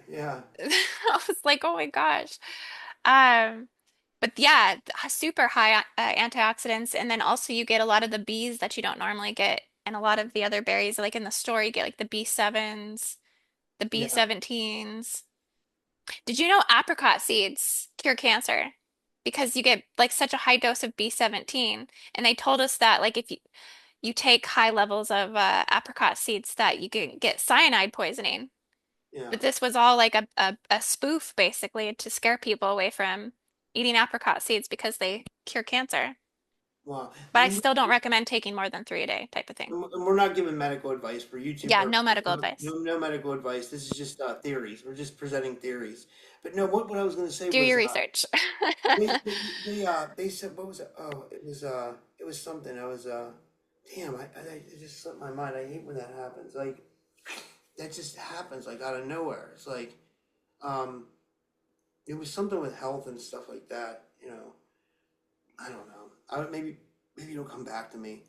Yeah, I was like, oh my gosh. Um, but yeah, super high antioxidants, and then also you get a lot of the Bs that you don't normally get, and a lot of the other berries, like in the store, you get like the B7s, the yeah, B17s. Did you know apricot seeds cure cancer? Because you get like such a high dose of B17, and they told us that like if you take high levels of apricot seeds that you can get cyanide poisoning. yeah. But this was all like a spoof basically to scare people away from eating apricot seeds because they cure cancer. Wow. But I still don't recommend taking more than three a day type of thing. And we're not giving medical advice for YouTube Yeah, no purposes. medical No, advice. no, no medical advice. This is just theories. We're just presenting theories. But no, what I was going to say Do was your research. they said what was it? Oh, it was something. I was damn, it just slipped my mind. I hate when that happens. Like that just happens like out of nowhere. It's like um it was something with health and stuff like that, you know. I don't know. Maybe it'll come back to me.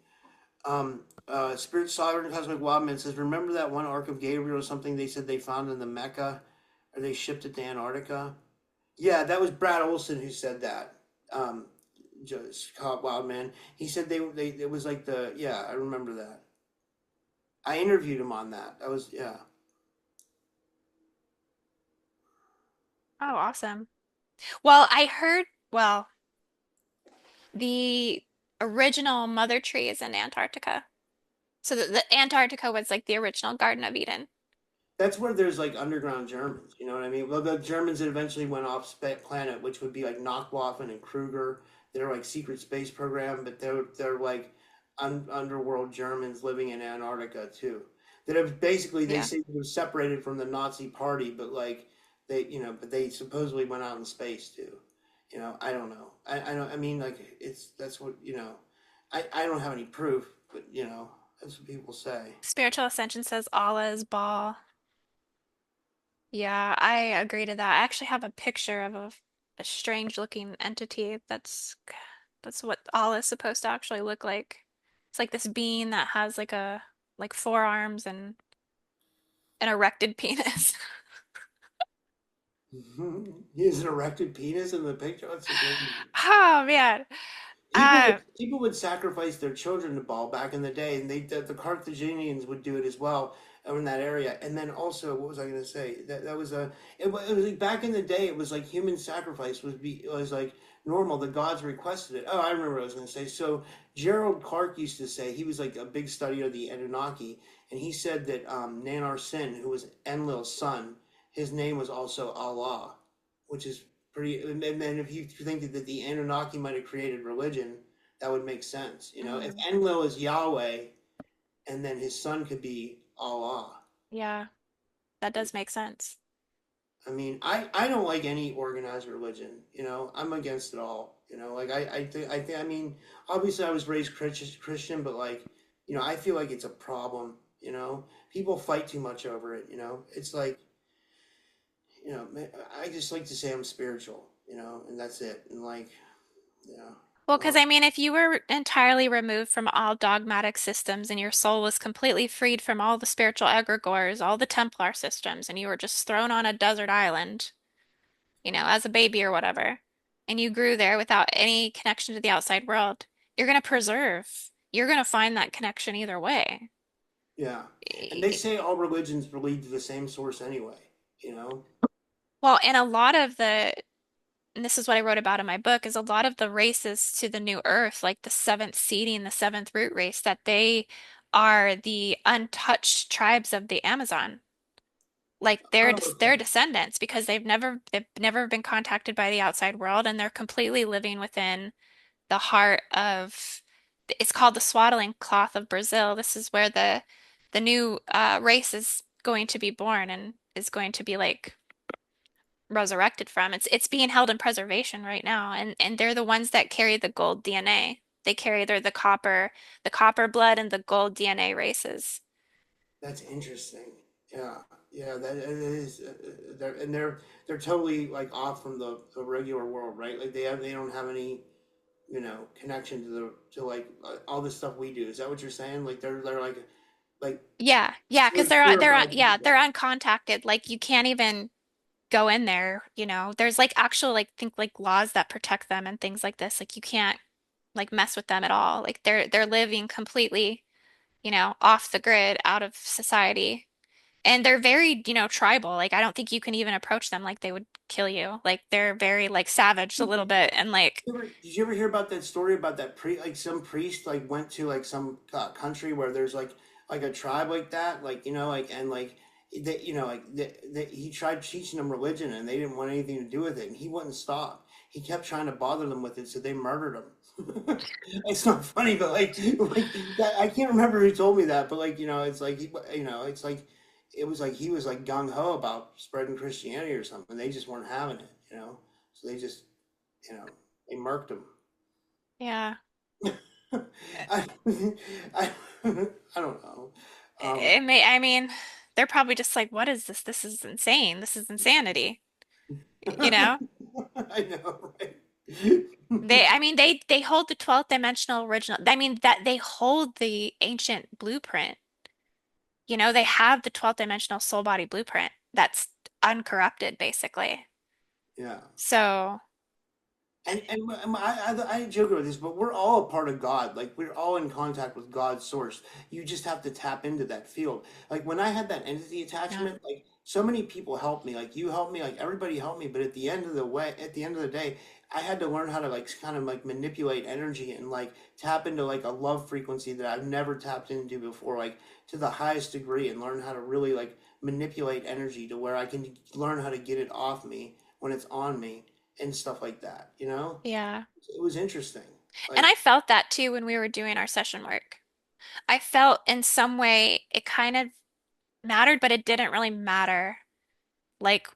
Spirit Sovereign Cosmic Wildman says, remember that one Ark of Gabriel or something they said they found in the Mecca, or they shipped it to Antarctica? Yeah, that was Brad Olson who said that. Um, Scott Wildman. He said they it was like the yeah, I remember that. I interviewed him on that. That was yeah. Oh, awesome. Well, I heard, well, the original mother tree is in Antarctica. So the Antarctica was like the original Garden of Eden. That's where there's like underground Germans. You know what I mean? Well, the Germans that eventually went off planet, which would be like Nachtwaffen and Kruger. They're like secret space program, but they're like underworld Germans living in Antarctica too. That have basically they Yeah. say they were separated from the Nazi party, but like but they supposedly went out in space too. You know, I don't know. I don't. I mean, like it's that's what you know. I don't have any proof, but you know, that's what people say. Spiritual Ascension says Allah is Baal. Yeah, I agree to that. I actually have a picture of a strange looking entity that's what Allah is supposed to actually look like. It's like this being that has like forearms and an erected penis. He has an erected penis in the picture. That's amazing. Oh man. Uh People would sacrifice their children to Baal back in the day, and the Carthaginians would do it as well in that area. And then also, what was I going to say? That was it was like back in the day. It was like human sacrifice was like normal. The gods requested it. Oh, I remember what I was going to say. So Gerald Clark used to say he was like a big study of the Anunnaki, and he said that Nanar Sin, who was Enlil's son, his name was also Allah, which is pretty. And then if you think that the Anunnaki might have created religion, that would make sense. You know, if mhm. Enlil is Yahweh, and then his son could be Allah. Yeah, that does make sense. I mean, I don't like any organized religion. You know, I'm against it all. You know, like I mean, obviously I was raised Christian, but like, you know, I feel like it's a problem. You know, people fight too much over it. You know, it's like, you know, I just like to say I'm spiritual. You know, and that's it. And like, yeah. Well, because Well, I mean, if you were entirely removed from all dogmatic systems and your soul was completely freed from all the spiritual egregores, all the Templar systems, and you were just thrown on a desert island, as a baby or whatever, and you grew there without any connection to the outside world, you're going to preserve. You're going to find that connection either way. yeah. And they say all religions lead to the same source anyway, you know? Well, and a lot of and this is what I wrote about in my book, is a lot of the races to the new earth, like the seventh seeding, the seventh root race, that they are the untouched tribes of the Amazon. Like Oh, they're okay. descendants because they've never been contacted by the outside world, and they're completely living within the heart of, it's called the swaddling cloth of Brazil. This is where the new race is going to be born and is going to be like resurrected from. It's being held in preservation right now, and they're the ones that carry the gold DNA. They're the copper blood and the gold DNA races. That's interesting. Yeah. Yeah, that it is they're totally like off from the regular world, right? Like they don't have any, you know, connection to the to like all the stuff we do. Is that what you're saying? Like they're like Like Yeah, yeah, because purified yeah, people. they're uncontacted. Like you can't even go in there, you know. There's like actual like think like laws that protect them and things like this. Like you can't like mess with them at all. Like they're living completely, you know, off the grid, out of society. And they're very, you know, tribal. Like I don't think you can even approach them like they would kill you. Like they're very like savage a little bit and like Did you ever hear about that story about that like some priest like went to like some country where there's like a tribe like that, like like and like that he tried teaching them religion and they didn't want anything to do with it and he wouldn't stop. He kept trying to bother them with it, so they murdered him. It's not funny, but like that, I can't remember who told me that, but like it's like it's like it was like he was like gung ho about spreading Christianity or something. They just weren't having it. So they just you know, they murked him. yeah. I, I, I don't know. Um, It may I mean, they're probably just like, what is this? This is insane. This is insanity. You know? I know, right? I mean, they hold the 12th dimensional original. I mean, that they hold the ancient blueprint. You know, they have the 12th dimensional soul body blueprint that's uncorrupted, basically. Yeah. So, And I joke about this, but we're all a part of God. Like we're all in contact with God's source. You just have to tap into that field. Like when I had that entity yeah, attachment, like so many people helped me. Like you helped me. Like everybody helped me. But at the end of the day, I had to learn how to like kind of like manipulate energy and like tap into like a love frequency that I've never tapped into before, like to the highest degree, and learn how to really like manipulate energy to where I can learn how to get it off me when it's on me and stuff like that, yeah. It was interesting. And Like, I felt that too when we were doing our session work. I felt in some way it kind of mattered, but it didn't really matter like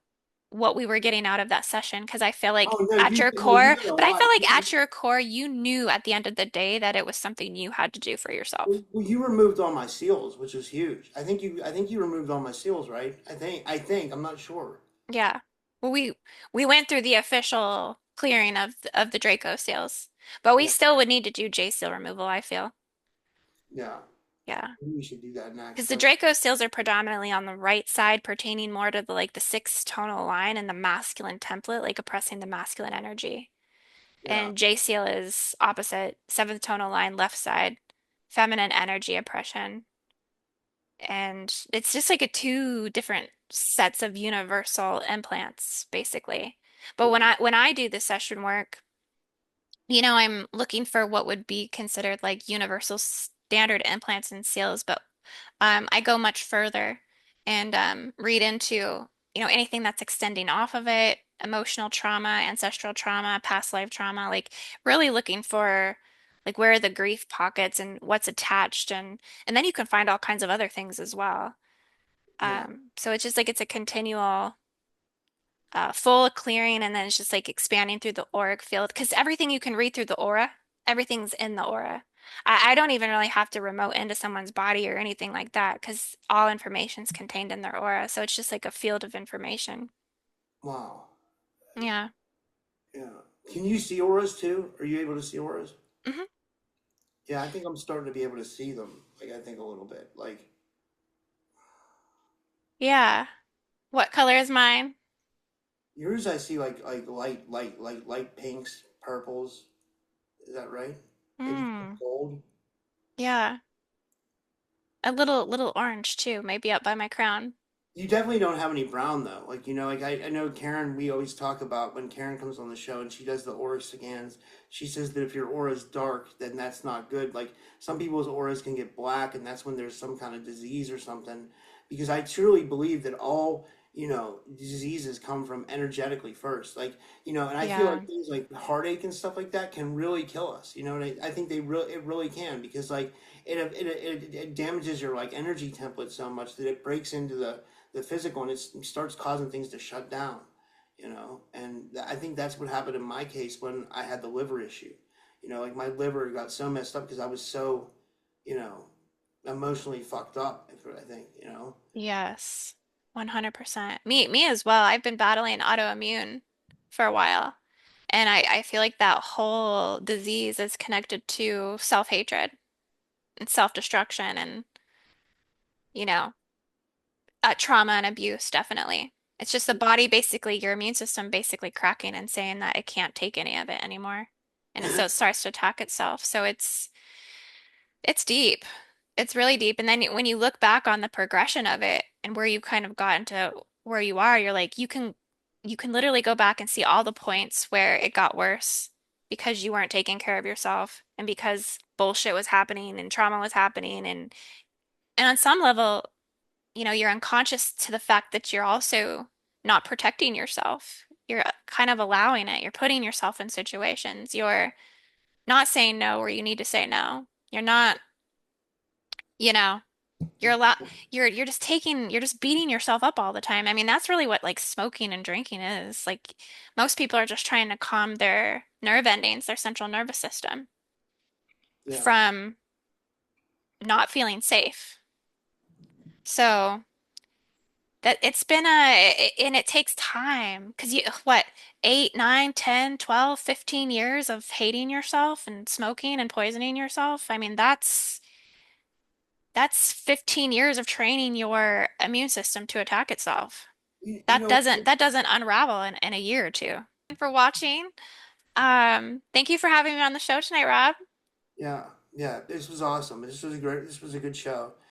what we were getting out of that session because I feel like oh no, at your you core, did a but I lot. felt like at your core, you knew at the end of the day that it was something you had to do for yourself. Well, you removed all my seals, which was huge. I think you removed all my seals, right? I'm not sure. Yeah. Well, we went through the official clearing of the Draco seals, but we Yeah, still would need to do J seal removal, I feel. yeah. Yeah. Maybe we should do that Because next. the But Draco seals are predominantly on the right side, pertaining more to the like the sixth tonal line and the masculine template, like oppressing the masculine energy. yeah, And J seal is opposite, seventh tonal line, left side, feminine energy oppression. And it's just like a two different sets of universal implants, basically. But yeah, when I do the session work, you know, I'm looking for what would be considered like universal standard implants and seals, but I go much further and read into, you know, anything that's extending off of it, emotional trauma, ancestral trauma, past life trauma, like really looking for like where are the grief pockets and what's attached and then you can find all kinds of other things as well. yeah. So it's just like it's a continual full clearing and then it's just like expanding through the auric field because everything you can read through the aura, everything's in the aura. I don't even really have to remote into someone's body or anything like that because all information's contained in their aura. So it's just like a field of information. Wow. Yeah. Yeah. Can you see auras too? Are you able to see auras? Hmm. Yeah, I think I'm starting to be able to see them. Like I think a little bit. Like Yeah. What color is mine? yours, I see like light pinks, purples. Is that right? Maybe Hmm. gold. Yeah. A little orange too, maybe up by my crown. You definitely don't have any brown though. Like like I know Karen. We always talk about when Karen comes on the show and she does the aura scans. She says that if your aura is dark, then that's not good. Like some people's auras can get black, and that's when there's some kind of disease or something. Because I truly believe that all diseases come from energetically first. Like and I feel Yeah. like things like heartache and stuff like that can really kill us. And I think it really can because like it damages your like energy template so much that it breaks into the physical and it starts causing things to shut down, and I think that's what happened in my case when I had the liver issue. Like my liver got so messed up because I was so, you know, emotionally fucked up, I think, Yes. 100%. Me as well. I've been battling autoimmune for a while. And I feel like that whole disease is connected to self-hatred and self-destruction. And you know, trauma and abuse, definitely. It's just the body basically, your immune system basically cracking and saying that it can't take any of it anymore. And so it starts to attack itself. So it's deep. It's really deep. And then when you look back on the progression of it and where you kind of gotten to where you are, you're like, you can literally go back and see all the points where it got worse because you weren't taking care of yourself and because bullshit was happening and trauma was happening and on some level, you're unconscious to the fact that you're also not protecting yourself. You're kind of allowing it. You're putting yourself in situations. You're not saying no where you need to say no. You're not, you know, you're allow you're just beating yourself up all the time. I mean, that's really what like smoking and drinking is. Like most people are just trying to calm their nerve endings, their central nervous system Yeah. from not feeling safe. So that it's been and it takes time because you, what, 8, 9, 10, 12, 15 years of hating yourself and smoking and poisoning yourself. I mean, that's 15 years of training your immune system to attack itself. You That know, doesn't unravel in a year or two. Thank you for watching. Thank you for having me on the show tonight, Rob. yeah, yeah. This was awesome. This was a good show.